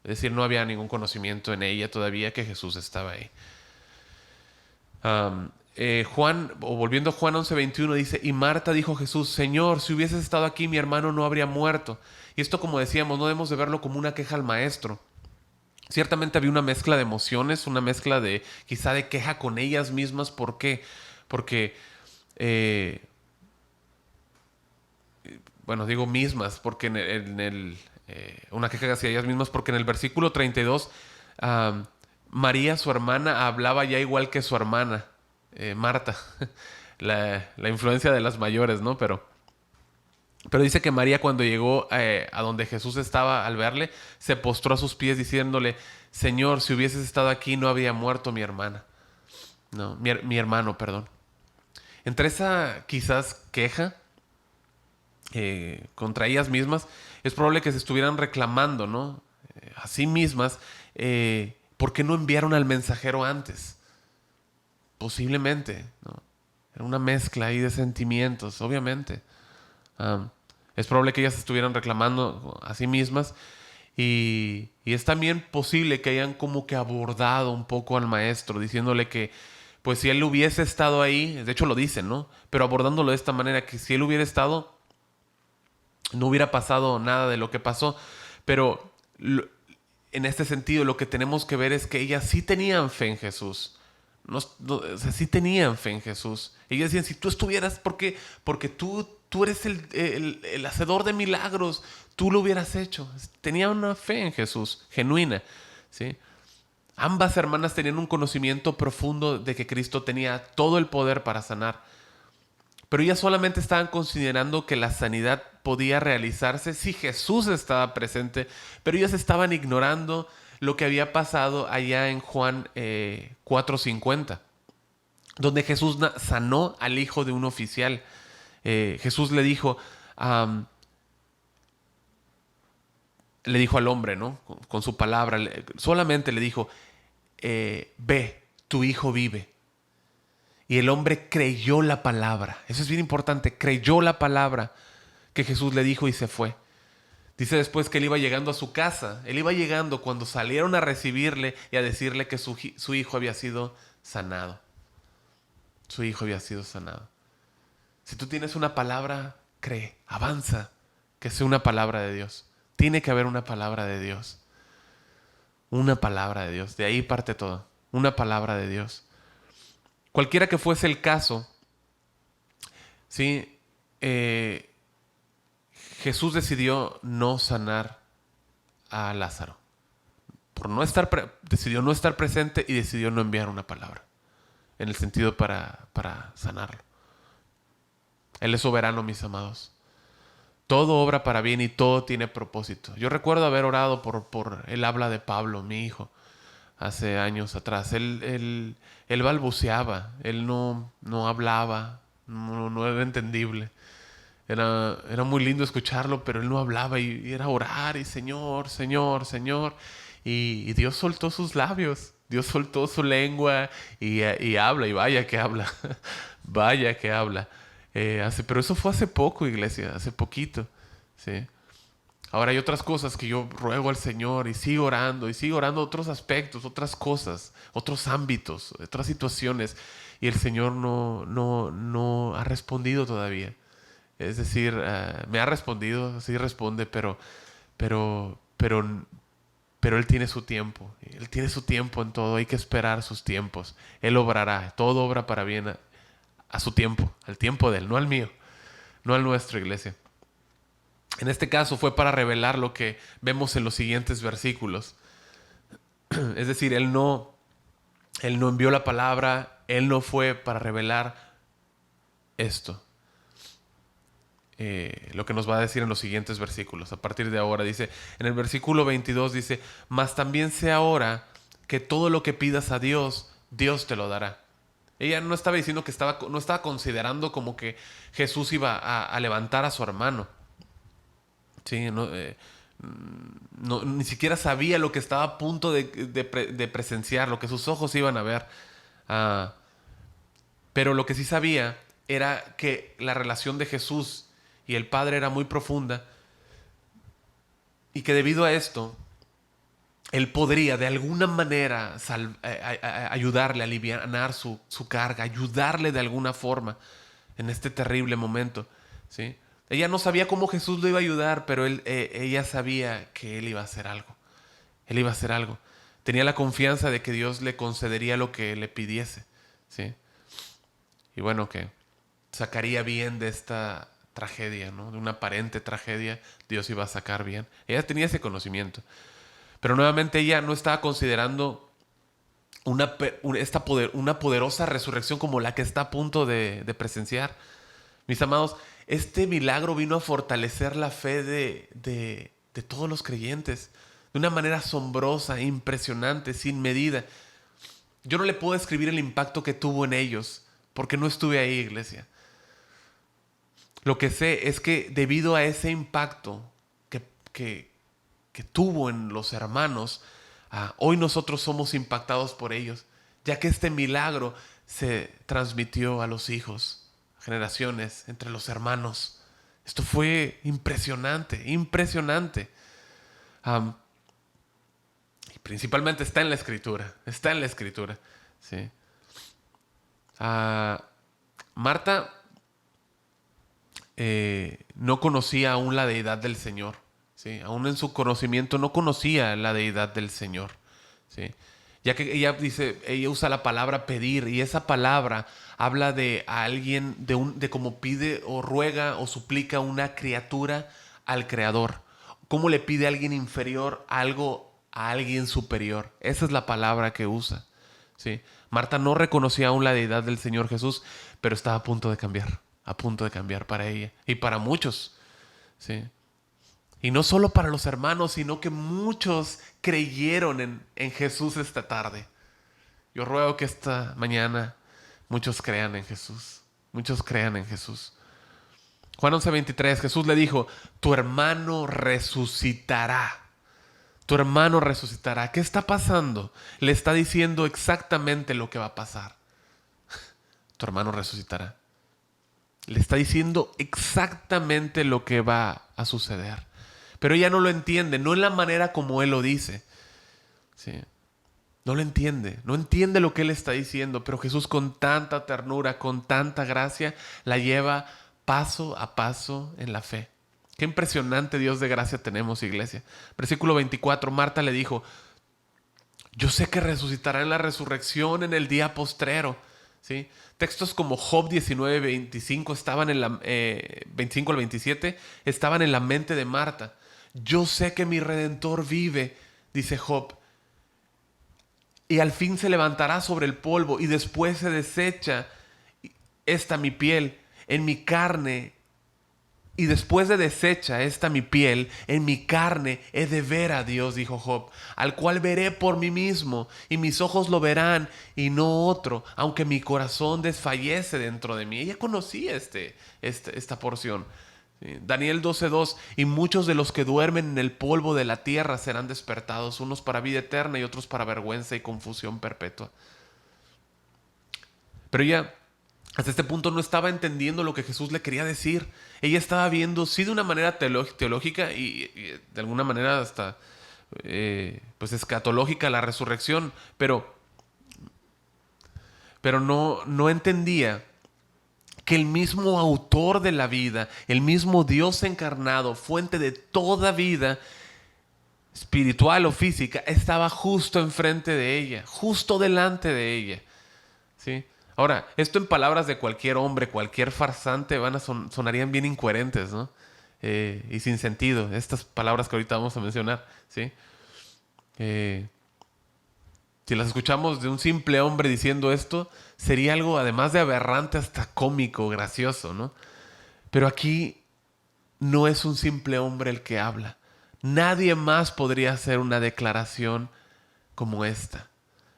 Es decir, no había ningún conocimiento en ella todavía que Jesús estaba ahí. Volviendo a Juan 11:21, dice, y Marta dijo a Jesús, Señor, si hubieses estado aquí, mi hermano no habría muerto. Y esto, como decíamos, no debemos de verlo como una queja al maestro. Ciertamente había una mezcla de emociones, una mezcla de quizá de queja con ellas mismas. ¿Por qué? Porque, bueno, digo mismas, porque una queja hacia ellas mismas, porque en el versículo 32, María, su hermana, hablaba ya igual que su hermana, Marta. La influencia de las mayores, ¿no? Pero dice que María, cuando llegó a donde Jesús estaba al verle, se postró a sus pies diciéndole, Señor, si hubieses estado aquí no había muerto mi hermana. No, mi hermano, perdón. Entre esa quizás queja contra ellas mismas, es probable que se estuvieran reclamando, ¿no? A sí mismas, ¿por qué no enviaron al mensajero antes? Posiblemente, ¿no? Era una mezcla ahí de sentimientos, obviamente. Um, es probable que ellas estuvieran reclamando a sí mismas y es también posible que hayan como que abordado un poco al maestro, diciéndole que, pues si él hubiese estado ahí, de hecho lo dicen, ¿no? Pero abordándolo de esta manera, que si él hubiera estado, no hubiera pasado nada de lo que pasó. Pero en este sentido, lo que tenemos que ver es que ellas sí tenían fe en Jesús. O sea, sí tenían fe en Jesús. Ellos decían, si tú estuvieras, ¿por qué? Porque tú eres el hacedor de milagros, tú lo hubieras hecho. Tenían una fe en Jesús, genuina, ¿sí? Ambas hermanas tenían un conocimiento profundo de que Cristo tenía todo el poder para sanar. Pero ellas solamente estaban considerando que la sanidad podía realizarse si Jesús estaba presente, pero ellas estaban ignorando lo que había pasado allá en Juan 4:50, donde Jesús sanó al hijo de un oficial. Jesús am, le dijo al hombre, ¿no? Con su palabra, solamente le dijo, ve, tu hijo vive. Y el hombre creyó la palabra. Eso es bien importante. Creyó la palabra que Jesús le dijo y se fue. Dice después que él iba llegando a su casa. Él iba llegando cuando salieron a recibirle y a decirle que su hijo había sido sanado. Su hijo había sido sanado. Si tú tienes una palabra, cree, avanza, que sea una palabra de Dios. Tiene que haber una palabra de Dios. Una palabra de Dios. De ahí parte todo. Una palabra de Dios. Cualquiera que fuese el caso, ¿sí? Jesús decidió no sanar a Lázaro. Decidió no estar presente y decidió no enviar una palabra. En el sentido para sanarlo. Él es soberano, mis amados. Todo obra para bien y todo tiene propósito. Yo recuerdo haber orado por el habla de Pablo, mi hijo, hace años atrás. Él balbuceaba, él no hablaba, no era entendible. Era muy lindo escucharlo, pero él no hablaba y era orar y Señor, Señor, Señor. Y Dios soltó sus labios, Dios soltó su lengua y habla, y vaya que habla, vaya que habla. Pero eso fue hace poco, iglesia, hace poquito, ¿sí? Ahora hay otras cosas que yo ruego al Señor y sigo orando otros aspectos, otras cosas, otros ámbitos, otras situaciones, y el Señor no ha respondido todavía. Es decir, me ha respondido, sí responde, pero, pero, pero Él tiene su tiempo. Él tiene su tiempo en todo. Hay que esperar sus tiempos. Él obrará. Todo obra para bien a su tiempo, al tiempo de Él, no al mío, no al nuestro, iglesia. En este caso fue para revelar lo que vemos en los siguientes versículos. Es decir, él no envió la palabra, Él no fue para revelar esto. Lo que nos va a decir en los siguientes versículos. A partir de ahora dice, en el versículo 22 dice, mas también sé ahora que todo lo que pidas a Dios, Dios te lo dará. Ella no estaba diciendo que no estaba considerando como que Jesús iba a levantar a su hermano. Sí, ni siquiera sabía lo que estaba a punto de presenciar, lo que sus ojos iban a ver. Ah, pero lo que sí sabía era que la relación de Jesús y el Padre era muy profunda y que debido a esto, Él podría de alguna manera ayudarle a alivianar su carga, ayudarle de alguna forma en este terrible momento. ¿Sí? Ella no sabía cómo Jesús lo iba a ayudar, pero ella sabía que Él iba a hacer algo. Él iba a hacer algo. Tenía la confianza de que Dios le concedería lo que le pidiese. ¿Sí? Y bueno, que sacaría bien de esta tragedia, ¿no? De una aparente tragedia, Dios iba a sacar bien. Ella tenía ese conocimiento. Pero nuevamente ella no estaba considerando una poderosa resurrección como la que está a punto de presenciar. Mis amados, este milagro vino a fortalecer la fe de todos los creyentes de una manera asombrosa, impresionante, sin medida. Yo no le puedo describir el impacto que tuvo en ellos, porque no estuve ahí, iglesia. Lo que sé es que debido a ese impacto que tuvo en los hermanos, hoy nosotros somos impactados por ellos, ya que este milagro se transmitió a los hijos, a generaciones, entre los hermanos. Esto fue impresionante, impresionante. Y principalmente está en la escritura, está en la escritura. ¿Sí? Marta no conocía aún la deidad del Señor. ¿Sí? Aún en su conocimiento no conocía la deidad del Señor. ¿Sí? Ya que ella usa la palabra pedir, y esa palabra habla de a alguien, de cómo pide o ruega o suplica una criatura al Creador. Cómo le pide a alguien inferior algo a alguien superior. Esa es la palabra que usa. ¿Sí? Marta no reconocía aún la deidad del Señor Jesús, pero estaba a punto de cambiar para ella y para muchos. ¿Sí? Y no solo para los hermanos, sino que muchos creyeron en Jesús esta tarde. Yo ruego que esta mañana muchos crean en Jesús. Muchos crean en Jesús. Juan 11:23, Jesús le dijo, tu hermano resucitará. Tu hermano resucitará. ¿Qué está pasando? Le está diciendo exactamente lo que va a pasar. Tu hermano resucitará. Le está diciendo exactamente lo que va a suceder. Pero ella no lo entiende, no en la manera como él lo dice. ¿Sí? No lo entiende, no entiende lo que él está diciendo, pero Jesús con tanta ternura, con tanta gracia, la lleva paso a paso en la fe. Qué impresionante Dios de gracia tenemos, iglesia. Versículo 24, Marta le dijo, yo sé que resucitará en la resurrección en el día postrero. ¿Sí? Textos como Job 19:25 estaban en la 25 al 27 estaban en la mente de Marta. Yo sé que mi Redentor vive, dice Job, y al fin se levantará sobre el polvo y después se desecha esta mi piel en mi carne. Y después de deshecha esta mi piel, en mi carne he de ver a Dios, dijo Job, al cual veré por mí mismo, y mis ojos lo verán, y no otro, aunque mi corazón desfallece dentro de mí. Ella conocía esta porción. ¿Sí? Daniel 12:2, y muchos de los que duermen en el polvo de la tierra serán despertados, unos para vida eterna y otros para vergüenza y confusión perpetua. Pero ella hasta este punto no estaba entendiendo lo que Jesús le quería decir. Ella estaba viendo, sí, de una manera teológica y de alguna manera hasta pues escatológica la resurrección, pero no entendía que el mismo autor de la vida, el mismo Dios encarnado, fuente de toda vida espiritual o física, estaba justo enfrente de ella, justo delante de ella. ¿Sí? Ahora, esto en palabras de cualquier hombre, cualquier farsante, sonarían bien incoherentes, ¿no? y sin sentido. Estas palabras que ahorita vamos a mencionar, ¿sí? Si las escuchamos de un simple hombre diciendo esto, sería algo además de aberrante, hasta cómico, gracioso, ¿no? Pero aquí no es un simple hombre el que habla. Nadie más podría hacer una declaración como esta.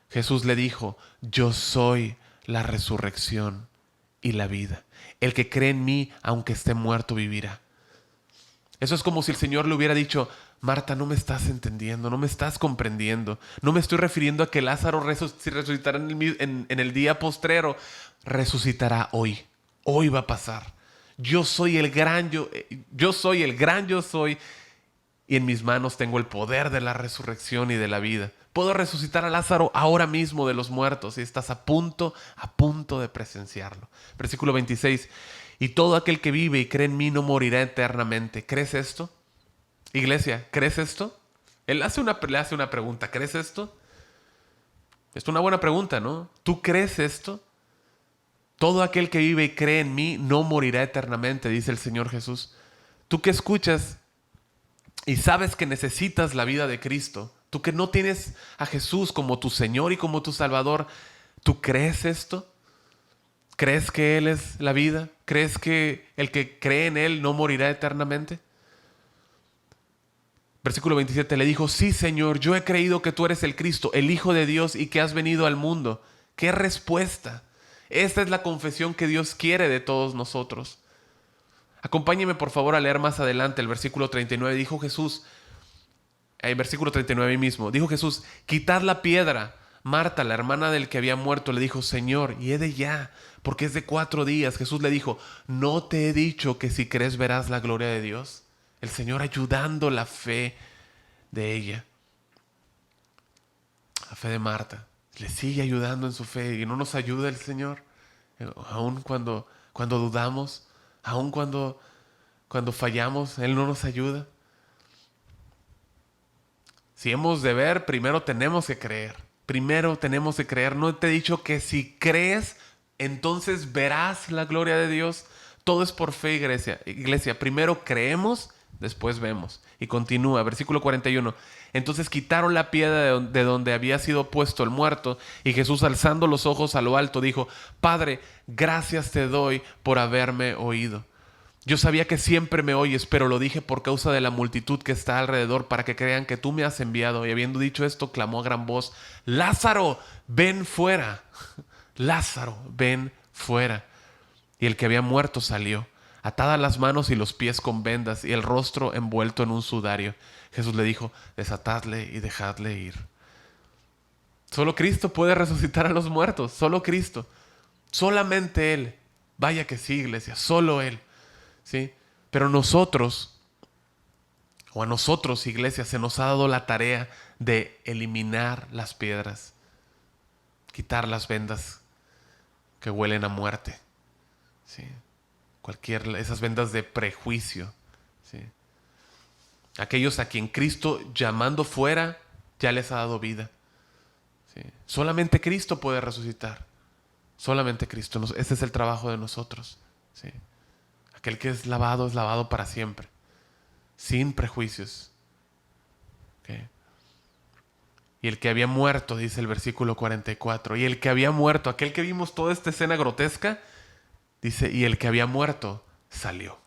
Jesús le dijo: yo soy la resurrección y la vida. El que cree en mí, aunque esté muerto, vivirá. Eso es como si el Señor le hubiera dicho: Marta, no me estás entendiendo, no me estás comprendiendo. No me estoy refiriendo a que Lázaro resucitará en el día postrero. Resucitará hoy. Hoy va a pasar. Yo soy el gran yo soy el gran yo soy, y en mis manos tengo el poder de la resurrección y de la vida. Puedo resucitar a Lázaro ahora mismo de los muertos y estás a punto de presenciarlo. Versículo 26. Y todo aquel que vive y cree en mí no morirá eternamente. ¿Crees esto? Iglesia, ¿crees esto? Él le hace una pregunta. ¿Crees esto? Es una buena pregunta, ¿no? ¿Tú crees esto? Todo aquel que vive y cree en mí no morirá eternamente, dice el Señor Jesús. Tú que escuchas y sabes que necesitas la vida de Cristo, tú que no tienes a Jesús como tu Señor y como tu Salvador, ¿tú crees esto? ¿Crees que Él es la vida? ¿Crees que el que cree en Él no morirá eternamente? Versículo 27, le dijo: sí, Señor, yo he creído que tú eres el Cristo, el Hijo de Dios, y que has venido al mundo. ¡Qué respuesta! Esta es la confesión que Dios quiere de todos nosotros. Acompáñeme por favor a leer más adelante el versículo 39. Dijo Jesús, el versículo 39 mismo, dijo Jesús: quitad la piedra. Marta, la hermana del que había muerto, le dijo: Señor, hiede ya, porque es de 4 días. Jesús le dijo: ¿no te he dicho que si crees verás la gloria de Dios? El Señor ayudando la fe de ella. La fe de Marta. Le sigue ayudando en su fe y no nos ayuda el Señor. Aun cuando dudamos, aun cuando fallamos, Él no nos ayuda. Si hemos de ver, primero tenemos que creer. Primero tenemos que creer. ¿No te he dicho que si crees, entonces verás la gloria de Dios? Todo es por fe, iglesia. Primero creemos, después vemos. Y continúa, versículo 41. Entonces quitaron la piedra de donde había sido puesto el muerto, y Jesús, alzando los ojos a lo alto, dijo: Padre, gracias te doy por haberme oído. Yo sabía que siempre me oyes, pero lo dije por causa de la multitud que está alrededor, para que crean que tú me has enviado. Y habiendo dicho esto, clamó a gran voz: Lázaro, ven fuera. Lázaro, ven fuera. Y el que había muerto salió, atadas las manos y los pies con vendas, y el rostro envuelto en un sudario. Jesús le dijo: desatadle y dejadle ir. Solo Cristo puede resucitar a los muertos. Solo Cristo. Solamente Él. Vaya que sí, iglesia. Solo Él. ¿Sí? Pero nosotros, o a nosotros, iglesia, se nos ha dado la tarea de eliminar las piedras, quitar las vendas que huelen a muerte, ¿sí? Esas vendas de prejuicio, ¿sí? Aquellos a quien Cristo, llamando fuera, ya les ha dado vida, ¿sí? Solamente Cristo puede resucitar. Solamente Cristo. Ese es el trabajo de nosotros, ¿sí? Aquel que es lavado para siempre, sin prejuicios. ¿Okay? Y el que había muerto, dice el versículo 44, y el que había muerto, aquel que vimos toda esta escena grotesca, dice: y el que había muerto salió.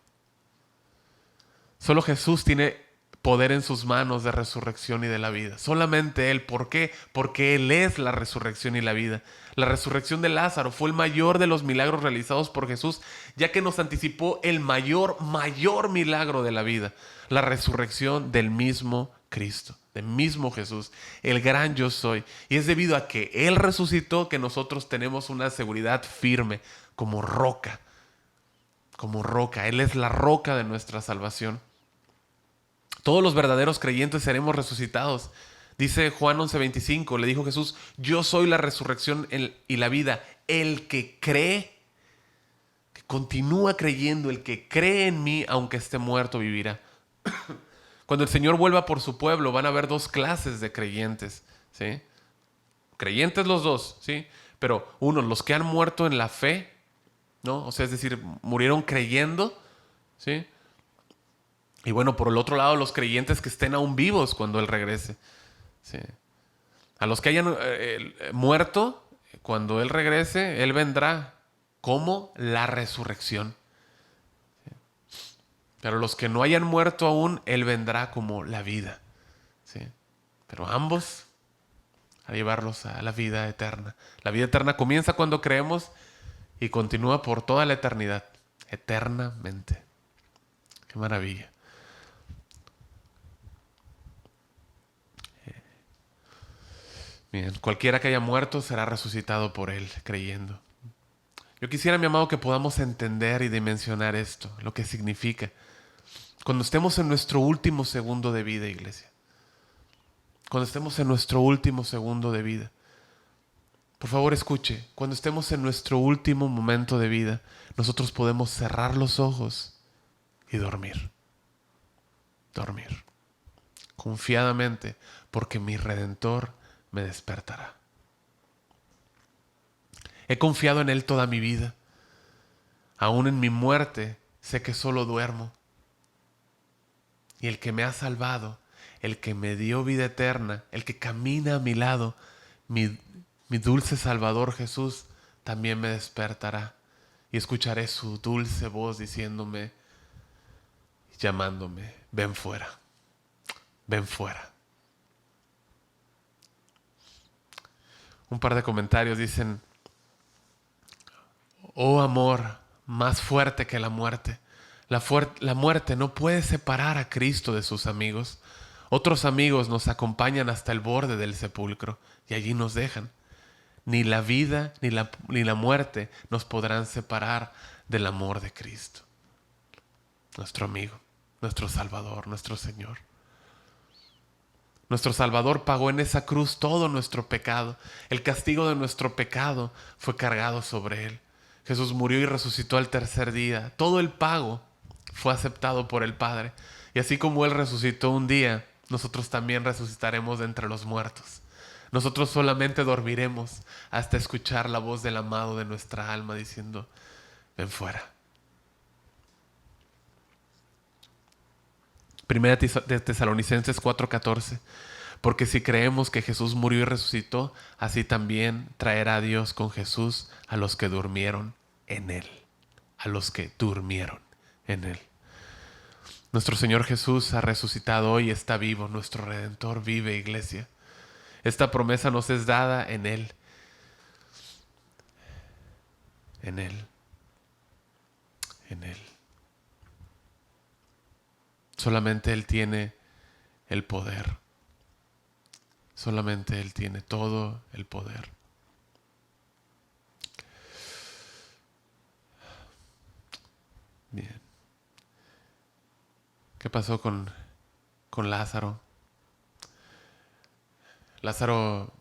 Solo Jesús tiene poder en sus manos de resurrección y de la vida. Solamente Él. ¿Por qué? Porque Él es la resurrección y la vida. La resurrección de Lázaro fue el mayor de los milagros realizados por Jesús, ya que nos anticipó el mayor milagro de la vida. La resurrección del mismo Cristo, del mismo Jesús, el gran yo soy. Y es debido a que Él resucitó que nosotros tenemos una seguridad firme, como roca. Como roca. Él es la roca de nuestra salvación. Todos los verdaderos creyentes seremos resucitados. Dice Juan 11:25, le dijo Jesús: yo soy la resurrección y la vida. El que cree, que continúa creyendo, el que cree en mí, aunque esté muerto, vivirá. Cuando el Señor vuelva por su pueblo, van a haber 2 clases de creyentes, ¿sí? Creyentes los dos, ¿sí? Pero uno, los que han muerto en la fe, ¿no? O sea, es decir, murieron creyendo, ¿sí? Y bueno, por el otro lado, los creyentes que estén aún vivos cuando Él regrese. Sí. A los que hayan muerto, cuando Él regrese, Él vendrá como la resurrección. Pero los que no hayan muerto aún, Él vendrá como la vida. ¿Sí? Pero ambos a llevarlos a la vida eterna. La vida eterna comienza cuando creemos y continúa por toda la eternidad, eternamente. Qué maravilla. Bien, cualquiera que haya muerto será resucitado por Él, creyendo. Yo quisiera, mi amado, que podamos entender y dimensionar esto, lo que significa. Cuando estemos en nuestro último segundo de vida, iglesia. Cuando estemos en nuestro último segundo de vida. Por favor, escuche. Cuando estemos en nuestro último momento de vida, nosotros podemos cerrar los ojos y dormir. Dormir. Confiadamente, porque mi Redentor me despertará. He confiado en Él toda mi vida. Aún en mi muerte, sé que solo duermo. Y el que me ha salvado, el que me dio vida eterna, el que camina a mi lado, mi dulce Salvador Jesús, también me despertará. Y escucharé su dulce voz diciéndome, llamándome, ven fuera, ven fuera. Un par de comentarios dicen, oh amor, más fuerte que la muerte. La muerte no puede separar a Cristo de sus amigos. Otros amigos nos acompañan hasta el borde del sepulcro y allí nos dejan. Ni la vida ni la muerte nos podrán separar del amor de Cristo. Nuestro amigo, nuestro Salvador, nuestro Señor. Nuestro Salvador pagó en esa cruz todo nuestro pecado. El castigo de nuestro pecado fue cargado sobre Él. Jesús murió y resucitó al tercer día. Todo el pago fue aceptado por el Padre. Y así como Él resucitó un día, nosotros también resucitaremos de entre los muertos. Nosotros solamente dormiremos hasta escuchar la voz del amado de nuestra alma diciendo, ven fuera. Primera de Tesalonicenses 4:14. Porque si creemos que Jesús murió y resucitó, así también traerá a Dios con Jesús a los que durmieron en Él. A los que durmieron en Él. Nuestro Señor Jesús ha resucitado hoy y está vivo. Nuestro Redentor vive, iglesia. Esta promesa nos es dada en Él. En Él. En Él. Solamente Él tiene el poder. Solamente Él tiene todo el poder. Bien. ¿Qué pasó con Lázaro? Lázaro,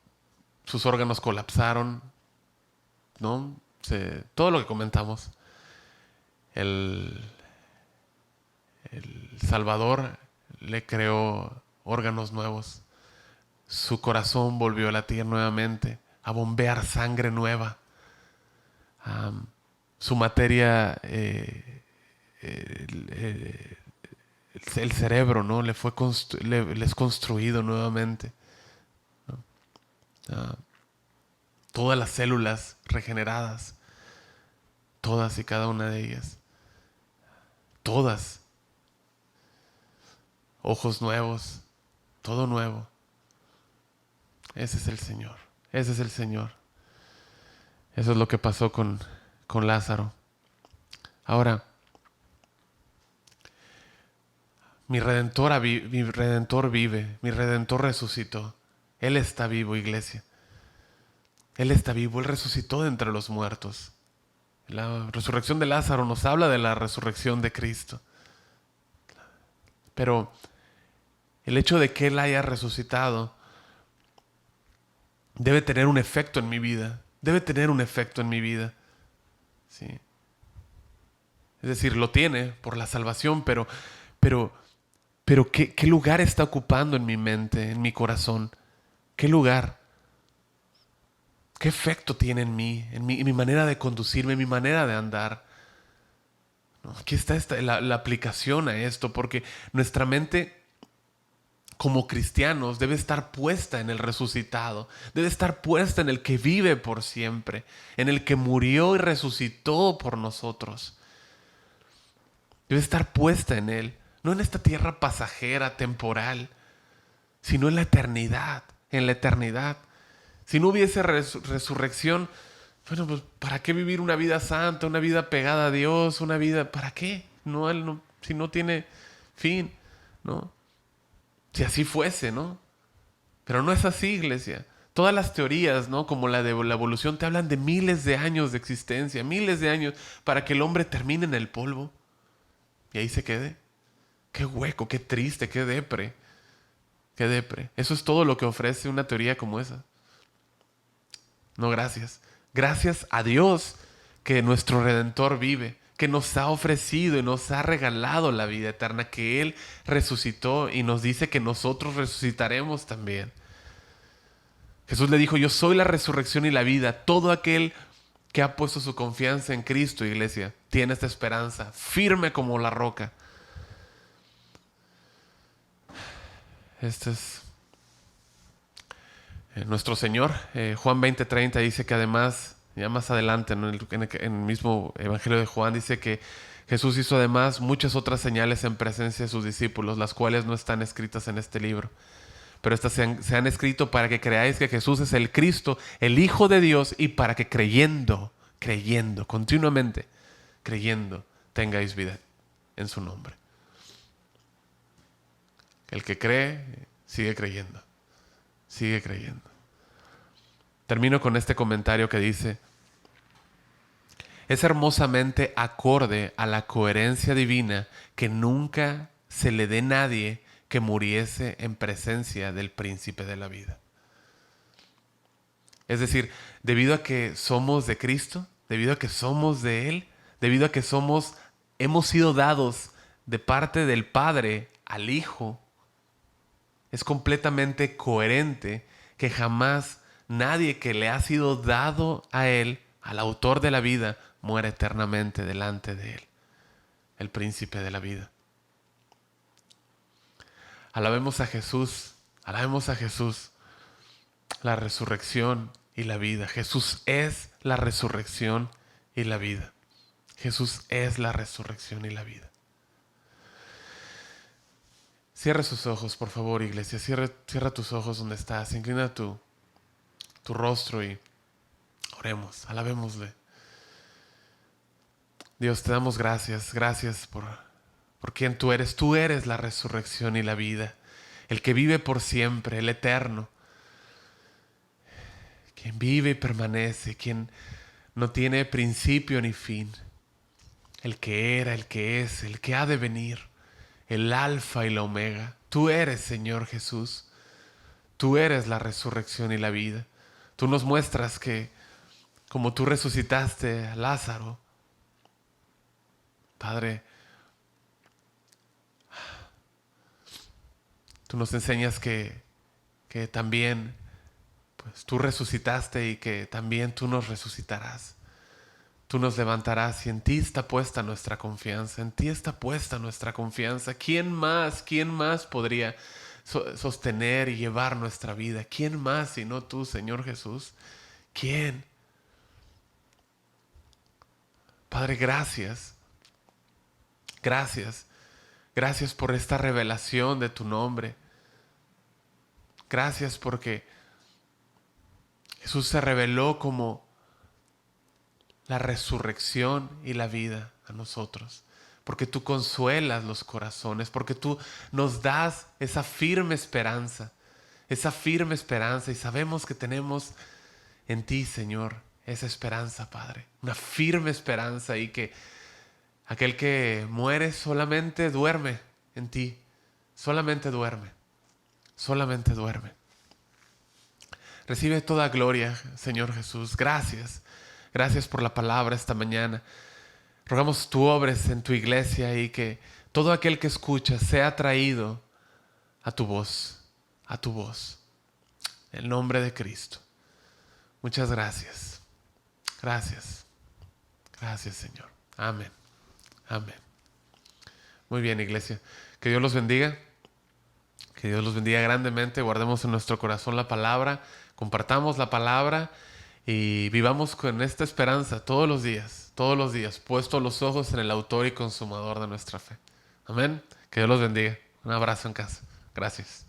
sus órganos colapsaron, ¿no? Todo lo que comentamos. El Salvador le creó órganos nuevos. Su corazón volvió a latir nuevamente, a bombear sangre nueva. Su materia, el cerebro, ¿no? Le es construido nuevamente. Ah, todas las células regeneradas, todas y cada una de ellas. Todas. Ojos nuevos, todo nuevo. Ese es el Señor. Ese es el Señor. Eso es lo que pasó con Lázaro. Ahora, mi Redentor vive, mi Redentor resucitó. Él está vivo, iglesia. Él está vivo, Él resucitó de entre los muertos. La resurrección de Lázaro nos habla de la resurrección de Cristo. Pero el hecho de que Él haya resucitado debe tener un efecto en mi vida. Debe tener un efecto en mi vida. ¿Sí? Es decir, lo tiene por la salvación, pero ¿qué lugar está ocupando en mi mente, en mi corazón? ¿Qué lugar? ¿Qué efecto tiene en mí, en mi manera de conducirme, en mi manera de andar? ¿no? Aquí está la aplicación a esto, porque nuestra mente como cristianos debe estar puesta en el resucitado, debe estar puesta en el que vive por siempre, en el que murió y resucitó por nosotros. Debe estar puesta en Él, no en esta tierra pasajera, temporal, sino en la eternidad, en la eternidad. Si no hubiese resurrección, bueno, pues ¿para qué vivir una vida santa, una vida pegada a Dios, una vida, ¿para qué? No, si no tiene fin, ¿no? Si así fuese, ¿no? Pero no es así, iglesia. Todas las teorías, ¿no? Como la de la evolución, te hablan de miles de años de existencia, miles de años para que el hombre termine en el polvo y ahí se quede. Qué hueco, qué triste, qué depre. Qué depre. Eso es todo lo que ofrece una teoría como esa. No, gracias. Gracias a Dios que nuestro Redentor vive, que nos ha ofrecido y nos ha regalado la vida eterna, que Él resucitó y nos dice que nosotros resucitaremos también. Jesús le dijo, yo soy la resurrección y la vida. Todo aquel que ha puesto su confianza en Cristo, iglesia, tiene esta esperanza, firme como la roca. Este es nuestro Señor. Juan 20:30 dice que además, ya más adelante, ¿no? en el mismo Evangelio de Juan, dice que Jesús hizo además muchas otras señales en presencia de sus discípulos, las cuales no están escritas en este libro. Pero estas se han escrito para que creáis que Jesús es el Cristo, el Hijo de Dios, y para que creyendo, continuamente, creyendo, tengáis vida en su nombre. El que cree, sigue creyendo, sigue creyendo. Termino con este comentario que dice, es hermosamente acorde a la coherencia divina que nunca se le dé nadie que muriese en presencia del príncipe de la vida. Es decir, debido a que somos de Cristo, debido a que somos de Él, debido a que hemos sido dados de parte del Padre al Hijo, es completamente coherente que jamás nadie que le ha sido dado a Él, al autor de la vida, muera eternamente delante de Él, el príncipe de la vida. Alabemos a Jesús, alabemos a Jesús, la resurrección y la vida. Jesús es la resurrección y la vida. Jesús es la resurrección y la vida. Cierra sus ojos, por favor, iglesia. Cierra tus ojos donde estás. Inclina tu rostro y oremos, alabémosle. Dios, te damos gracias. Gracias por quien tú eres. Tú eres la resurrección y la vida. El que vive por siempre, el eterno. Quien vive y permanece, quien no tiene principio ni fin. El que era, el que es, el que ha de venir. El alfa y la omega. Tú eres, Señor Jesús. Tú eres la resurrección y la vida. Tú nos muestras que como tú resucitaste a Lázaro, Padre, tú nos enseñas que también pues, tú resucitaste y que también tú nos resucitarás. Tú nos levantarás y en ti está puesta nuestra confianza, en ti está puesta nuestra confianza. Quién más podría sostener y llevar nuestra vida? ¿Quién más sino tú, Señor Jesús? ¿Quién? Padre, gracias. Gracias. Gracias por esta revelación de tu nombre. Gracias porque Jesús se reveló como la resurrección y la vida a nosotros. Porque tú consuelas los corazones, porque tú nos das esa firme esperanza y sabemos que tenemos en ti, Señor, esa esperanza, Padre, una firme esperanza y que aquel que muere solamente duerme en ti, solamente duerme. Recibe toda gloria, Señor Jesús. Gracias. Gracias por la palabra esta mañana. Rogamos tú obres en tu iglesia y que todo aquel que escucha sea atraído a tu voz, En el nombre de Cristo. Muchas gracias. Gracias. Gracias, Señor. Amén. Amén. Muy bien, iglesia. Que Dios los bendiga. Que Dios los bendiga grandemente. Guardemos en nuestro corazón la palabra. Compartamos la palabra y vivamos con esta esperanza todos los días, puestos los ojos en el autor y consumador de nuestra fe. Amén. Que Dios los bendiga. Un abrazo en casa. Gracias.